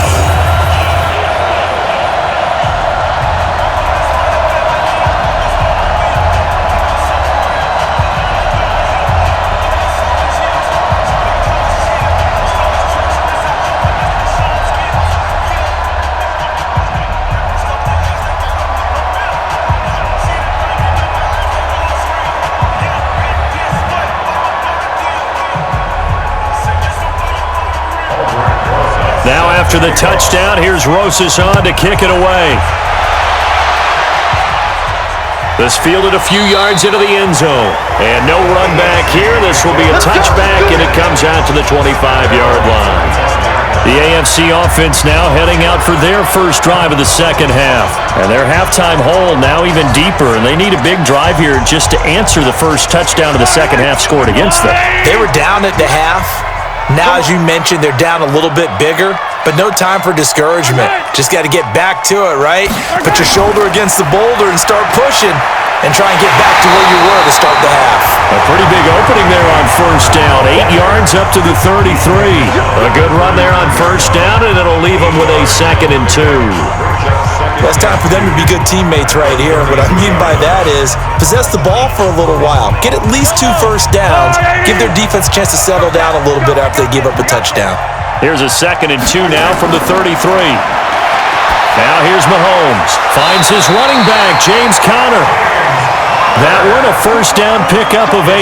Now after the touchdown, here's Rosas on to kick it away. This fielded a few yards into the end zone. And no run back here. This will be a touchback, and it comes out to the 25-yard line. The AFC offense now heading out for their first drive of the second half. And their halftime hole now even deeper, and they need a big drive here just to answer the first touchdown of the second half scored against them. They were down at the half. Now, as you mentioned, they're down a little bit bigger, but no time for discouragement. Just got to get back to it, right? Put your shoulder against the boulder and start pushing and try and get back to where you were to start the half. A pretty big opening there on first down. 8 yards up to the 33. A good run there on first down, and it'll leave them with a 2nd and 2. Well, it's time for them to be good teammates right here. What I mean by that is possess the ball for a little while. Get at least 2 first downs. Give their defense a chance to settle down a little bit after they give up a touchdown. Here's a 2nd and 2 now from the 33. Now here's Mahomes. Finds his running back, James Conner. That one, a first down pickup of 8.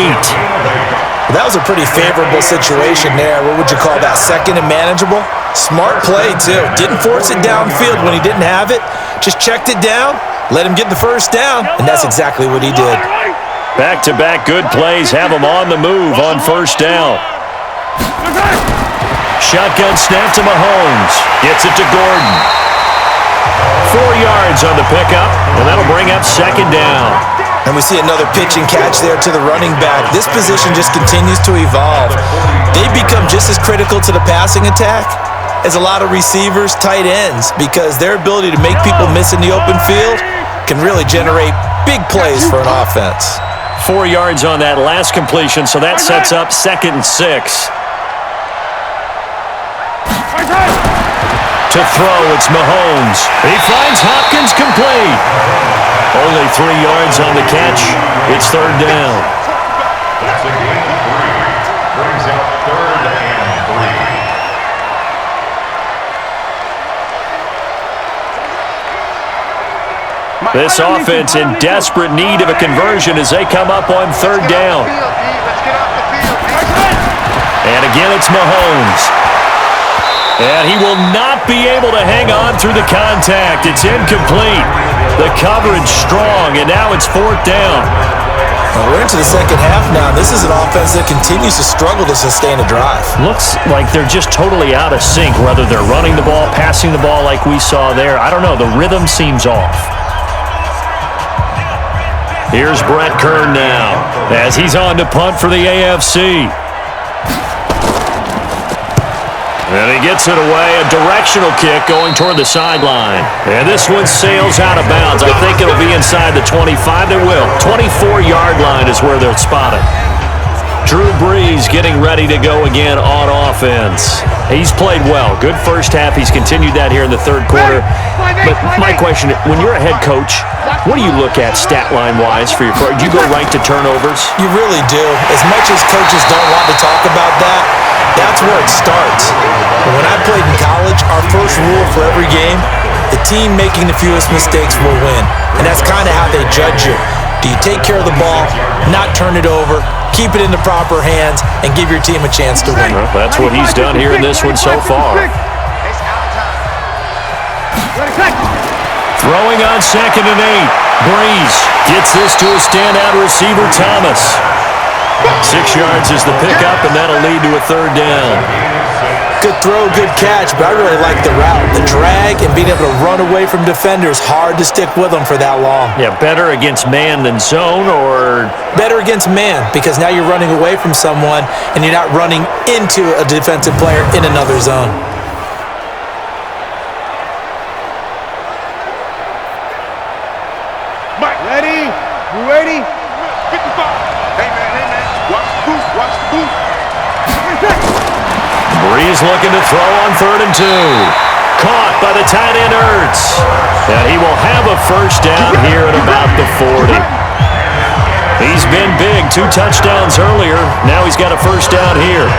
Well, that was a pretty favorable situation there. What would you call that? 2nd and manageable? Smart play, too. Didn't force it downfield when he didn't have it. Just checked it down, let him get the first down, and that's exactly what he did. Back-to-back good plays have him on the move on first down. Shotgun snap to Mahomes. Gets it to Gordon. 4 yards on the pickup, and that'll bring up 2nd down. And we see another pitch and catch there to the running back. This position just continues to evolve. They become just as critical to the passing attack as a lot of receivers, tight ends, because their ability to make people miss in the open field can really generate big plays for an offense. 4 yards on that last completion, so that sets up 2nd and 6. To throw, it's Mahomes. He finds Hopkins complete. Only 3 yards on the catch. It's 3rd down. That's a gain of 3. Brings up 3rd and 3. This offense in desperate need of a conversion as they come up on 3rd down. And again, it's Mahomes. And he will not be able to hang on through the contact. It's incomplete. The coverage strong, and now it's 4th down. Well, we're into the second half now. This is an offense that continues to struggle to sustain a drive. Looks like they're just totally out of sync, whether they're running the ball, passing the ball like we saw there. I don't know. The rhythm seems off. Here's Brett Kern now as he's on to punt for the AFC. And he gets it away, a directional kick going toward the sideline. And this one sails out of bounds. I think it'll be inside the 25. It will. 24-yard line is where they'll spot it. Drew Brees getting ready to go again on offense. He's played well. Good first half. He's continued that here in the 3rd quarter. But my question, when you're a head coach, what do you look at stat line-wise for your pro? Do you go right to turnovers? You really do. As much as coaches don't want to talk about that, that's where it starts. When I played in college, our first rule for every game, the team making the fewest mistakes will win. And that's kind of how they judge you. Do you take care of the ball, not turn it over, keep it in the proper hands, and give your team a chance to win? Well, that's what he's done here in this one so far. Throwing on 2nd and 8. Brees gets this to a standout receiver, Thomas. 6 yards is the pickup, and that'll lead to a 3rd down. Good throw, good catch, but I really like the route. The drag and being able to run away from defenders, hard to stick with them for that long. Yeah, better against man than zone, or? Better against man, because now you're running away from someone, and you're not running into a defensive player in another zone. Ready? You ready? 55. Hey, man. Watch the boot. Brees looking to throw on 3rd and 2. Caught by the tight end, Ertz. And he will have a first down here at about the 40. He's been big. 2 touchdowns earlier. Now he's got a first down here.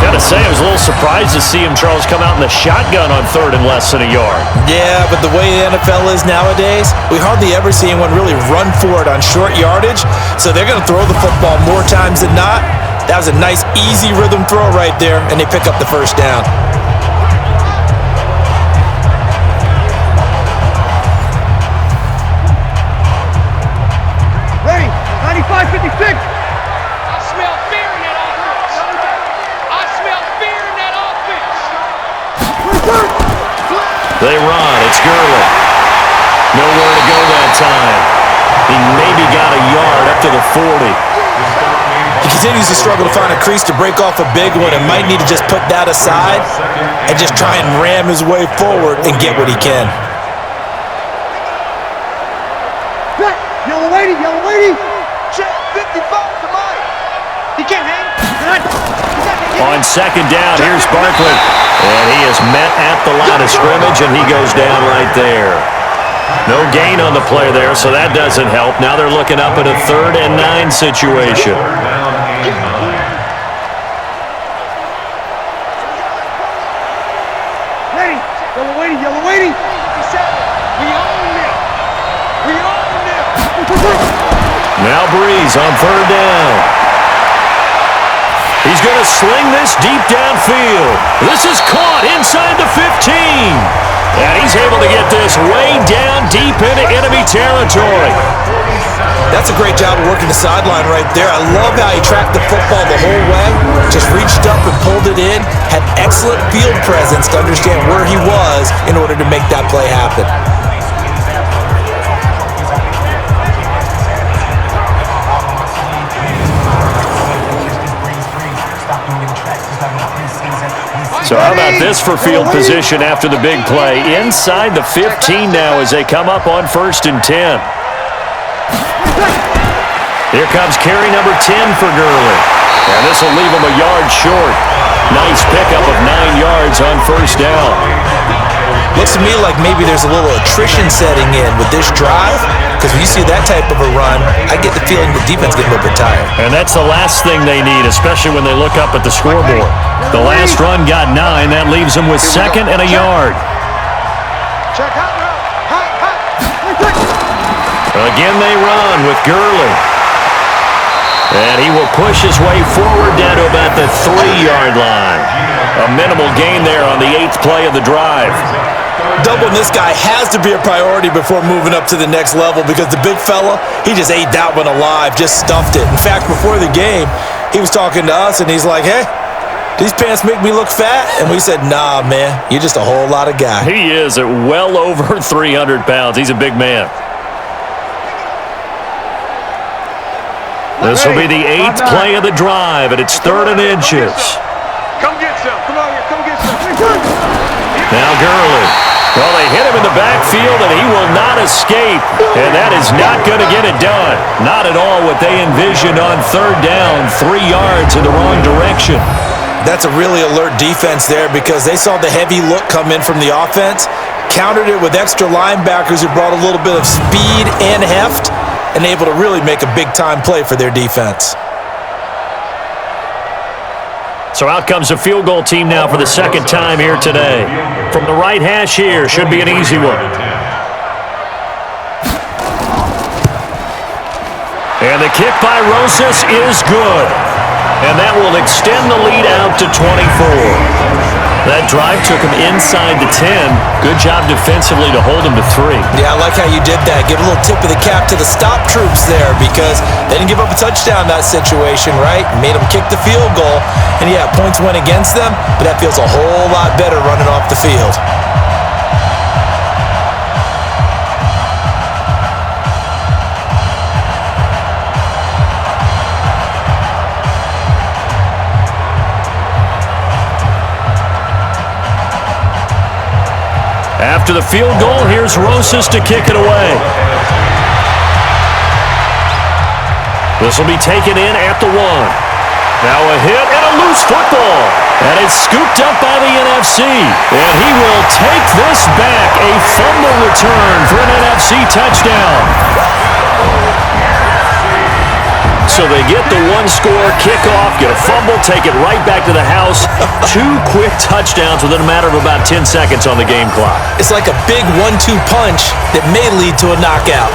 Gotta say, I was a little surprised to see him, Charles, come out in the shotgun on 3rd and less than a yard. Yeah, but the way the NFL is nowadays, we hardly ever see anyone really run for it on short yardage. So they're going to throw the football more times than not. That was a nice, easy rhythm throw right there, and they pick up the first down. Ready? 95-56. I smell fear in that offense. I smell fear in that offense. They run. It's Gurley. Nowhere to go that time. He maybe got a yard up to the 40. He continues to struggle to find a crease to break off a big one and might need to just put that aside and just try and ram his way forward and get what he can. Yellow lady. Check 55 to Mike. He can't hang. On second down, here's Barkley. And he is met at the line of scrimmage, and he goes down right there. No gain on the play there, so that doesn't help. Now they're looking up at a 3rd and 9 situation. Yellow lady. We own it. Now Breeze on 3rd down. He's going to sling this deep downfield. This is caught inside the 15. And he's able to get this way down deep into enemy territory. That's a great job of working the sideline right there. I love how he tracked the football the whole way. Just reached up and pulled it in. Had excellent field presence to understand where he was in order to make that play happen. So how about this for field position after the big play? Inside the 15 now as they come up on 1st and 10. Here comes carry number 10 for Gurley. And this will leave him a yard short. Nice pickup of 9 yards on 1st down. Looks to me like maybe there's a little attrition setting in with this drive, because when you see that type of a run, I get the feeling the defense getting a little bit tired. And that's the last thing they need, especially when they look up at the scoreboard. The last run got 9. That leaves them with 2nd and a yard. Again they run with Gurley. And he will push his way forward down to about the 3-yard line. A minimal gain there on the 8th play of the drive. Doubling this guy has to be a priority before moving up to the next level, because the big fella, he just ate that one alive, just stuffed it. In fact, before the game, he was talking to us, and he's like, hey, these pants make me look fat? And we said, nah, man, you're just a whole lot of guy. He is at well over 300 pounds. He's a big man. This will be the 8th play of the drive, and it's 3rd and inches. Come get some. Come on here. Come get some. Now Gurley. Well, they hit him in the backfield, and he will not escape. And that is not going to get it done. Not at all what they envisioned on 3rd down, 3 yards in the wrong direction. That's a really alert defense there, because they saw the heavy look come in from the offense, countered it with extra linebackers who brought a little bit of speed and heft, and able to really make a big-time play for their defense. So out comes the field goal team now for the 2nd time here today. From the right hash here, should be an easy one. And the kick by Rosas is good. And that will extend the lead out to 24. That drive took him inside the 10. Good job defensively to hold him to 3. Yeah, I like how you did that. Give a little tip of the cap to the stop troops there, because they didn't give up a touchdown in that situation, right? Made them kick the field goal. And yeah, points went against them, but that feels a whole lot better running off the field. After the field goal, here's Rosas to kick it away. This will be taken in at the 1. Now a hit and a loose football. And it's scooped up by the NFC. And he will take this back. A fumble return for an NFC touchdown. So they get the 1-score kickoff, get a fumble, take it right back to the house. 2 quick touchdowns within a matter of about 10 seconds on the game clock. It's like a big 1-2 punch that may lead to a knockout.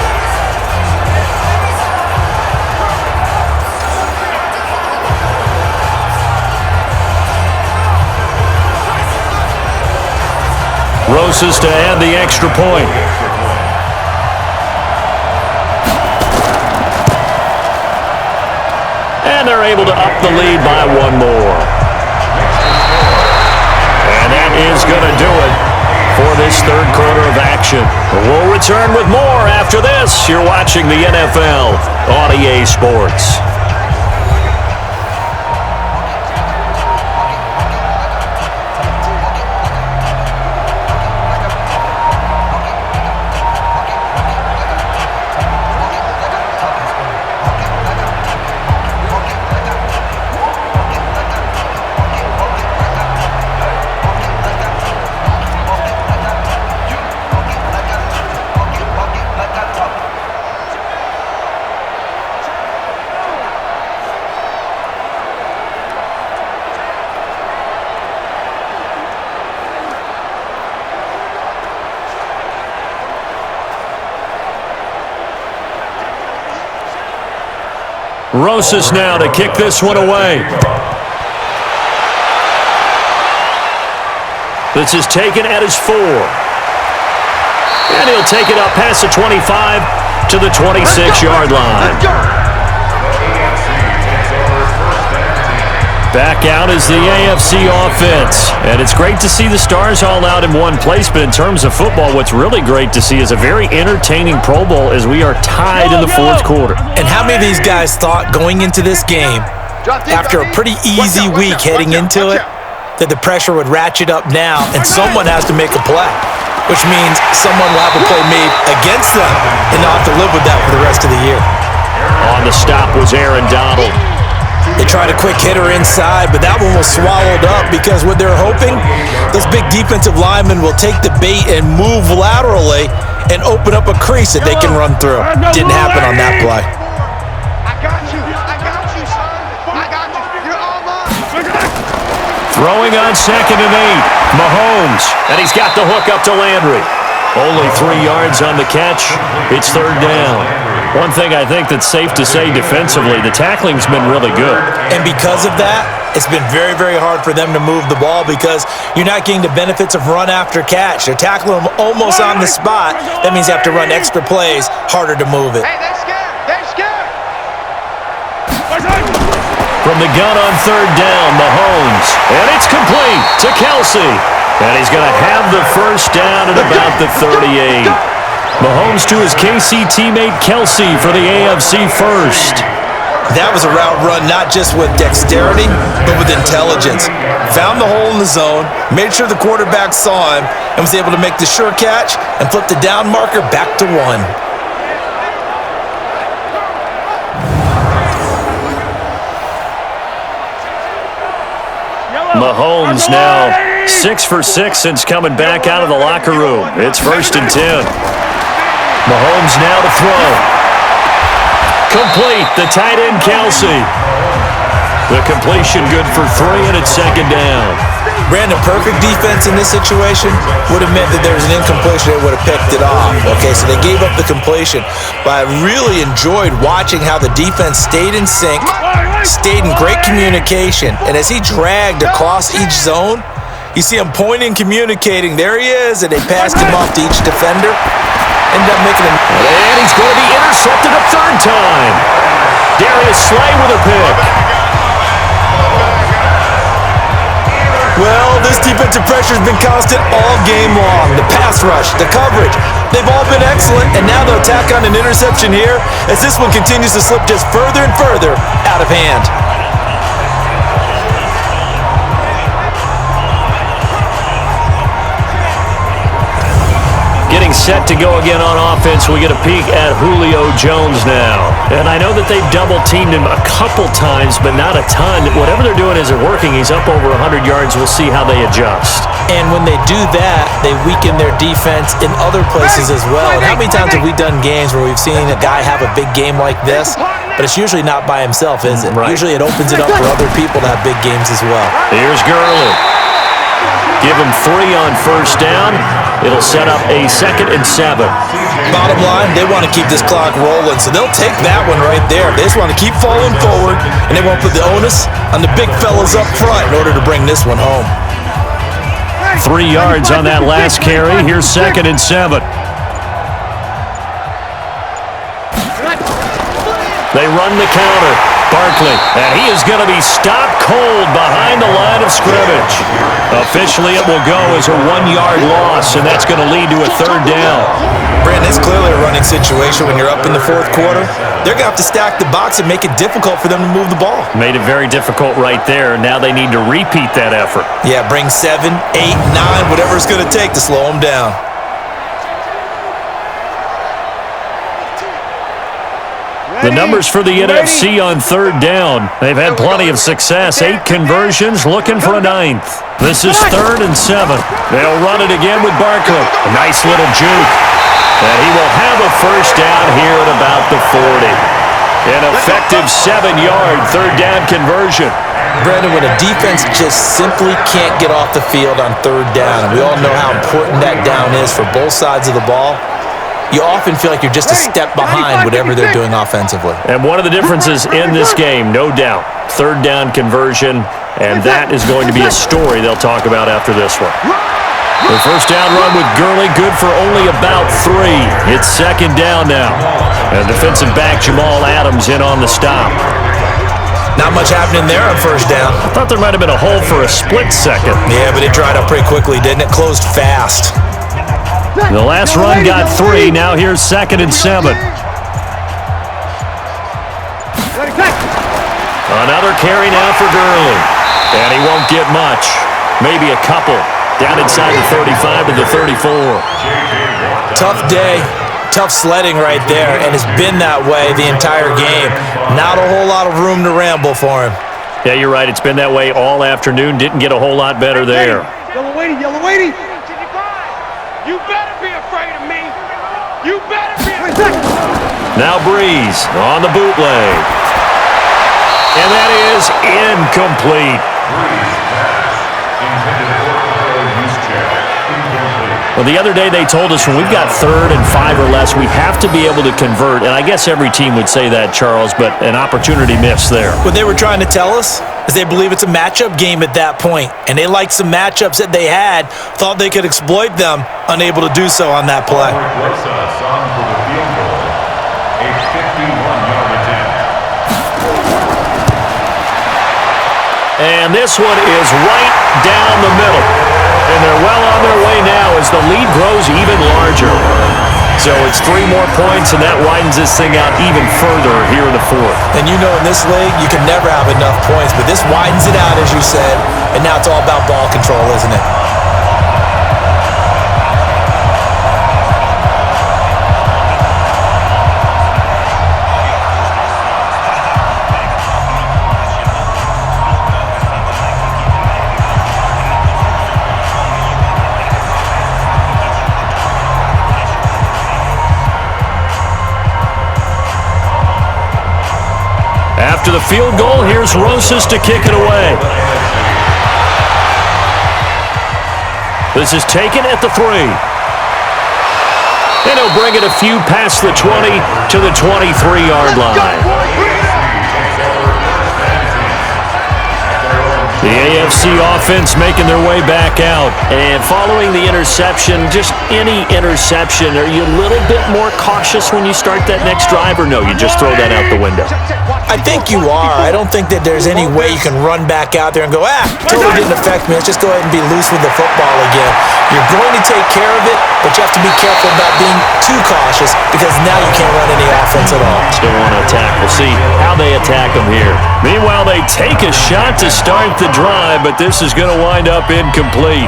Rosas to add the extra point. And they're able to up the lead by 1 more. And that is going to do it for this third quarter of action. We'll return with more after this. You're watching the NFL on EA Sports. Rosas now to kick this one away. This is taken at his 4. And he'll take it up past the 25 to the 26-yard line. Back out is the AFC offense. And it's great to see the stars all out in one place, but in terms of football, what's really great to see is a very entertaining Pro Bowl as we are tied in the fourth quarter. And how many of these guys thought going into this game, after a pretty easy week heading into it, that the pressure would ratchet up now and someone has to make a play, which means someone will have a play made against them and not have to live with that for the rest of the year. On the stop was Aaron Donald. They tried a quick hitter inside, but that one was swallowed up because what they're hoping, those big defensive linemen will take the bait and move laterally and open up a crease that they can run through. Didn't happen on that play. I got you, son. I got you. You're all mine. Throwing on 2nd and 8. Mahomes, and he's got the hook up to Landry. Only 3 yards on the catch. It's 3rd down. One thing I think that's safe to say defensively, the tackling's been really good. And because of that, it's been very, very hard for them to move the ball because you're not getting the benefits of run after catch. They're tackling them almost on the spot. That means you have to run extra plays, harder to move it. Hey, they're scared. They're scared. From the gun on 3rd down, Mahomes. And it's complete to Kelsey. And he's going to have the first down at about the 38. Mahomes to his KC teammate Kelsey for the AFC first. That was a route run not just with dexterity, but with intelligence. Found the hole in the zone, made sure the quarterback saw him, and was able to make the sure catch and flip the down marker back to 1. Mahomes now 6 for 6 since coming back out of the locker room. It's 1st and 10. Mahomes now to throw. Complete, the tight end Kelsey. The completion good for 3, and it's 2nd down. Brandon, perfect defense in this situation would have meant that there was an incompletion. They would have picked it off. Okay, so they gave up the completion. But I really enjoyed watching how the defense stayed in sync, stayed in great communication, and as he dragged across each zone, you see him pointing, communicating. There he is, and they passed him off to each defender. Ended up making him. And he's going to be intercepted a 3rd time. Darius Slay with a pick. Well, this defensive pressure has been constant all game long. The pass rush, the coverage, they've all been excellent, and now they'll tack on an interception here as this one continues to slip just further and further out of hand. Getting set to go again on offense, we get a peek at Julio Jones now. And I know that they've double-teamed him a couple times, but not a ton. Whatever they're doing isn't working. He's up over 100 yards. We'll see how they adjust. And when they do that, they weaken their defense in other places as well. And how many times have we done games where we've seen a guy have a big game like this, but it's usually not by himself, is it? Right. Usually it opens it up for other people to have big games as well. Here's Gurley. Give him 3 on 1st down. It'll set up a 2nd and 7. Bottom line, they want to keep this clock rolling, so they'll take that one right there. They just want to keep falling forward, and they won't put the onus on the big fellas up front in order to bring this one home. 3 yards on that last carry. Here's 2nd and 7. They run the counter. Barkley, and he is going to be stopped cold behind the line of scrimmage. Officially, it will go as a 1-yard loss, and that's going to lead to a third down. Brandon, it's clearly a running situation when you're up in the fourth quarter. They're going to have to stack the box and make it difficult for them to move the ball. Made it very difficult right there. Now they need to repeat that effort. Yeah, bring 7, 8, 9, whatever it's going to take to slow them down. The numbers for the NFC on third down. They've had plenty of success. 8 conversions, looking for a 9th. This is 3rd and 7. They'll run it again with Barkley. A nice little juke. And he will have a first down here at about the 40. An effective 7-yard third down conversion. Brandon, when a defense just simply can't get off the field on third down, and we all know how important that down is for both sides of the ball, you often feel like you're just a step behind whatever they're doing offensively. And one of the differences in this game, no doubt, third down conversion, and that is going to be a story they'll talk about after this one. The first down run with Gurley, good for only about 3. It's second down now. And defensive back Jamal Adams in on the stop. Not much happening there on first down. I thought there might have been a hole for a split second. Yeah, but it dried up pretty quickly, didn't it? Closed fast. The last run got 3. Now here's 2nd and 7. Another carry now for Gurley. And he won't get much. Maybe a couple. Down inside the 35 to the 34. Tough day. Tough sledding right there, and it's been that way the entire game. Not a whole lot of room to ramble for him. Yeah, you're right. It's been that way all afternoon. Didn't get a whole lot better there. Yellow weighty, yellow weighty. You better be afraid of me. You better be afraid. Now Breeze on the bootleg. And that is incomplete. Well, the other day they told us when we've got 3rd and 5 or less, we have to be able to convert. And I guess every team would say that, Charles, but an opportunity missed there. What they were trying to tell us is they believe it's a matchup game at that point, and they liked some matchups that they had, thought they could exploit them, unable to do so on that play. And this one is right down the middle. And they're well on their way now as the lead grows even larger. So it's 3 more points, and that widens this thing out even further here in the 4th. And you know in this league, you can never have enough points, but this widens it out, as you said, and now it's all about ball control, isn't it? After the field goal, here's Rosas to kick it away. This is taken at the 3. And he'll bring it a few past the 20 to the 23-yard line. The AFC offense making their way back out. And following the interception, just any interception, are you a little bit more cautious when you start that next drive, or no, you just throw that out the window? I think you are. I don't think that there's any way you can run back out there and go, totally didn't affect me. Let's just go ahead and be loose with the football again. You're going to take care of it, but you have to be careful about being too cautious because now you can't run any offense at all. Still want to attack. We'll see how they attack them here. Meanwhile, they take a shot to start the drive, but this is going to wind up incomplete.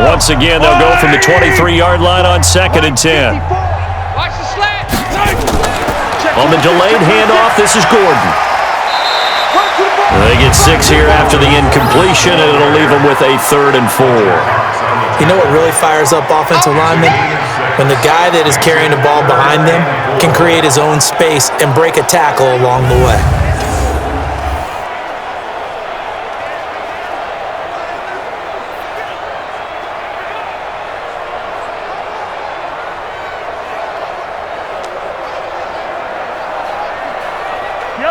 Once again, they'll go from the 23-yard line on 2nd and 10. On the delayed handoff, this is Gordon. They get 6 here after the incompletion, and it'll leave them with a 3rd and 4. You know what really fires up offensive linemen? When the guy that is carrying the ball behind them can create his own space and break a tackle along the way.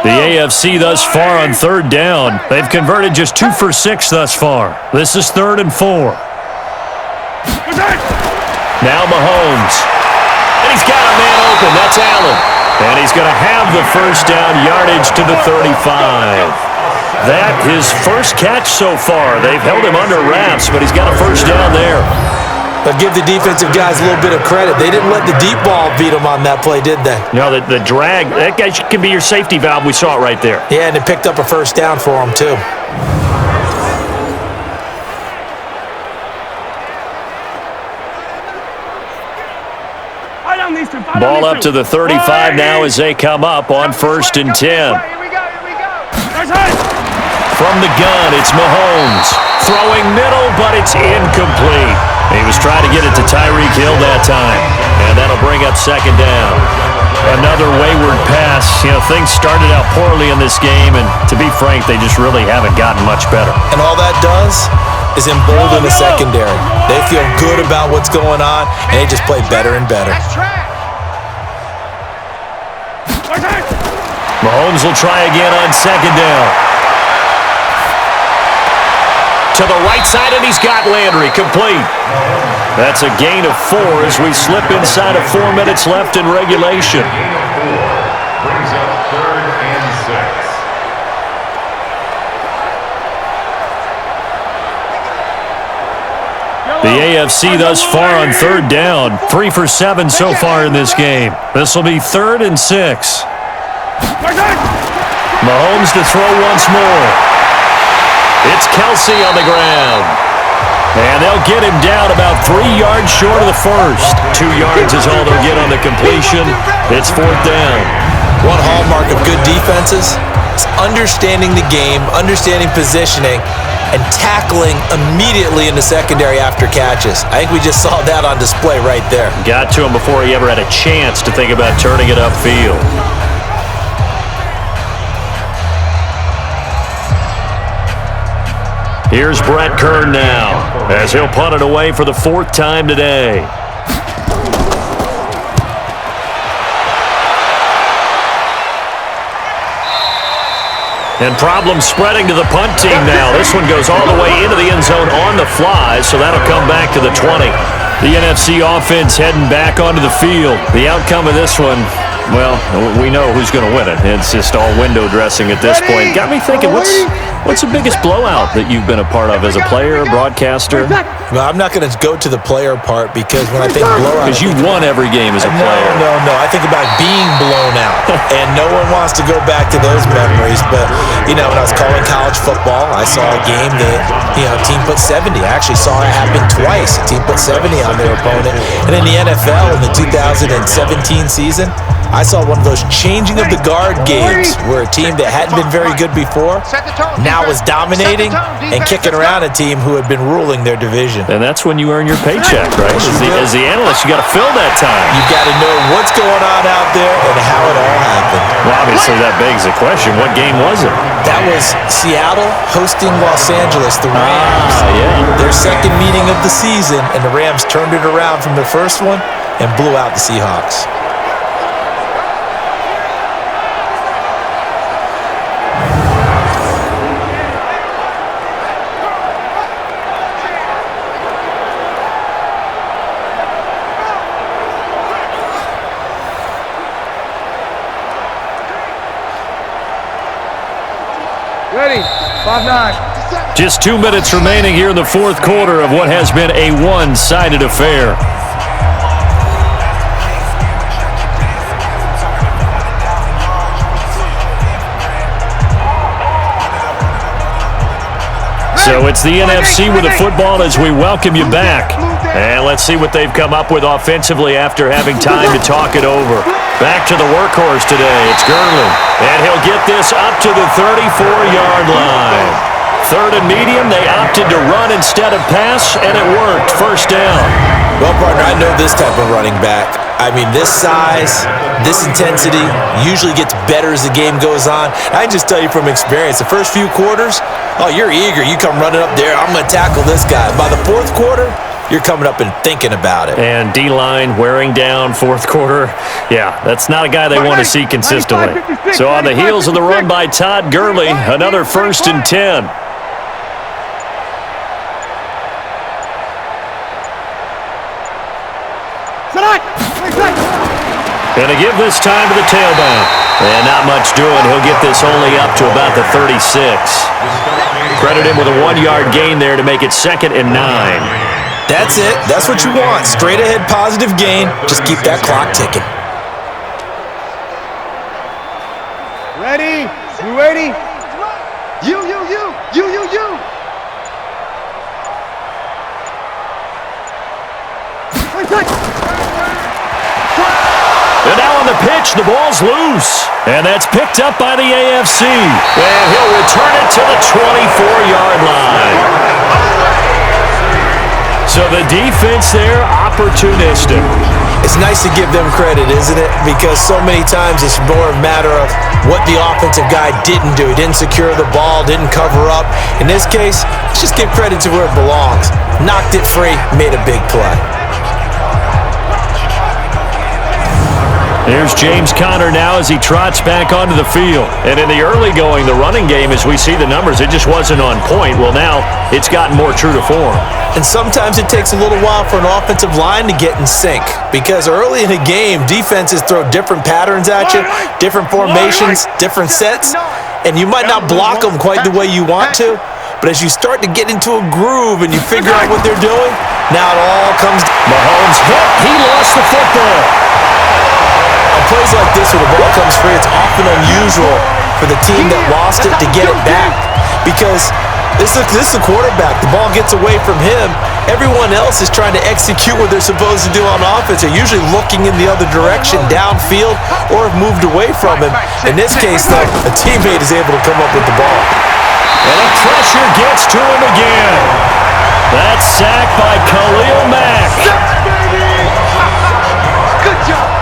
The AFC thus far on 3rd down. They've converted just 2 for 6 thus far. This is 3rd and 4. Now Mahomes. And he's got a man open. That's Allen. And he's going to have the first down, yardage to the 35. That his first catch so far. They've held him under wraps, but he's got a first down there. But give the defensive guys a little bit of credit. They didn't let the deep ball beat them on that play, did they? No, the drag, that guy can be your safety valve. We saw it right there. Yeah, and it picked up a first down for him, too. Ball up to the 35 now as they come up on 1st and 10. Here we go. From the gun, it's Mahomes. Throwing middle, but it's incomplete. He was trying to get it to Tyreek Hill that time, and that'll bring up 2nd down. Another wayward pass. You know, things started out poorly in this game, and to be frank, they just really haven't gotten much better. And all that does is embolden the secondary. They feel good about what's going on, and they just play better and better. Mahomes will try again on 2nd down. To the right side, and he's got Landry complete. That's a gain of 4 as we slip inside of 4 minutes left in regulation. Brings up 3rd and 6. The AFC thus far on 3rd down. 3 for 7 so far in this game. This will be 3rd and 6. Mahomes to throw once more. It's Kelsey on the ground. And they'll get him down about 3 yards short of the first. 2 yards is all they'll get on the completion. It's 4th down. One hallmark of good defenses is understanding the game, understanding positioning, and tackling immediately in the secondary after catches. I think we just saw that on display right there. Got to him before he ever had a chance to think about turning it upfield. Here's Brett Kern now, as he'll punt it away for the 4th time today. And problems spreading to the punt team now. This one goes all the way into the end zone on the fly, so that'll come back to the 20. The NFC offense heading back onto the field. The outcome of this one, well, we know who's going to win it. It's just all window dressing at this point. Got me thinking, what's the biggest blowout that you've been a part of as a player, broadcaster? Well, I'm not going to go to the player part because when I think blowout... Because you won every game as a player. No. I think about being blown out. And no one wants to go back to those memories. But, you know, when I was calling college football, I saw a game that, you know, a team put 70. I actually saw it happen twice. A team put 70 on their opponent. And in the NFL, in the 2017 season, I saw one of those changing of the guard games where a team that hadn't been very good before now was dominating and kicking around a team who had been ruling their division. And that's when you earn your paycheck, right? As the analyst, you got to fill that time. You've got to know what's going on out there and how it all happened. Well, obviously that begs the question, what game was it? That was Seattle hosting Los Angeles, the Rams. Yeah. Their second meeting of the season, and the Rams turned it around from the first one and blew out the Seahawks. Ready, 5-9. Just 2 minutes remaining here in the 4th quarter of what has been a one-sided affair. So it's the NFC with the football as we welcome you back. And let's see what they've come up with offensively after having time to talk it over. Back to the workhorse today. It's Gurley. And he'll get this up to the 34-yard line. 3rd and medium, they opted to run instead of pass, and it worked. First down. Well, partner, I know this type of running back. I mean, this size, this intensity usually gets better as the game goes on. I can just tell you from experience, the first few quarters, oh, you're eager. You come running up there, I'm going to tackle this guy. By the 4th quarter, you're coming up and thinking about it. And D-line wearing down 4th quarter. Yeah, that's not a guy they want to see consistently. So on the heels of the run by Todd Gurley, another 1st and 10. And to give this time to the tailback. And not much doing. He'll get this only up to about the 36. Credit him with a 1-yard gain there to make it 2nd and 9. That's it. That's what you want. Straight ahead positive gain. Just keep that clock ticking. Ready? You ready? You. And now on the pitch, the ball's loose. And that's picked up by the AFC. And he'll return it to the 24-yard line. So the defense there, opportunistic. It's nice to give them credit, isn't it? Because so many times it's more a matter of what the offensive guy didn't do. He didn't secure the ball, didn't cover up. In this case, let's just give credit to where it belongs. Knocked it free, made a big play. There's James Conner now as he trots back onto the field. And in the early going, the running game, as we see the numbers, it just wasn't on point. Well, now it's gotten more true to form. And sometimes it takes a little while for an offensive line to get in sync. Because early in a game, defenses throw different patterns at you, different formations, different sets. And you might not block them quite the way you want to. But as you start to get into a groove and you figure out what they're doing, now it all comes. Mahomes hit. He lost the football. On plays like this where the ball comes free, it's often unusual for the team that lost it to get it back. Because this is the quarterback. The ball gets away from him. Everyone else is trying to execute what they're supposed to do on offense. They're usually looking in the other direction, downfield, or have moved away from him. In this case, though, a teammate is able to come up with the ball. And the pressure gets to him again. That's sacked by Khalil Mack. Good job.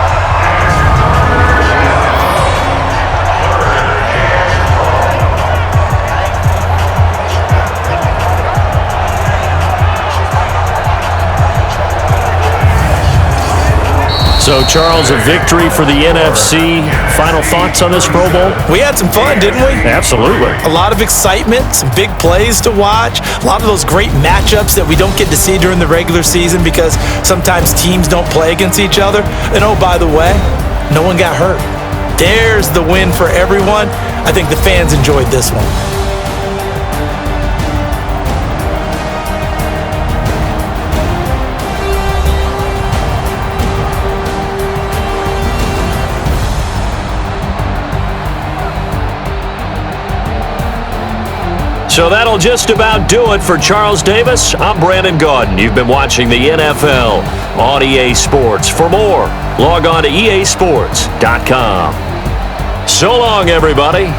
So, Charles, a victory for the NFC. Final thoughts on this Pro Bowl? We had some fun, didn't we? Absolutely. A lot of excitement, some big plays to watch, a lot of those great matchups that we don't get to see during the regular season because sometimes teams don't play against each other. And oh, by the way, no one got hurt. There's the win for everyone. I think the fans enjoyed this one. So that'll just about do it for Charles Davis. I'm Brandon Gaudin. You've been watching the NFL on EA Sports. For more, log on to easports.com. So long, everybody.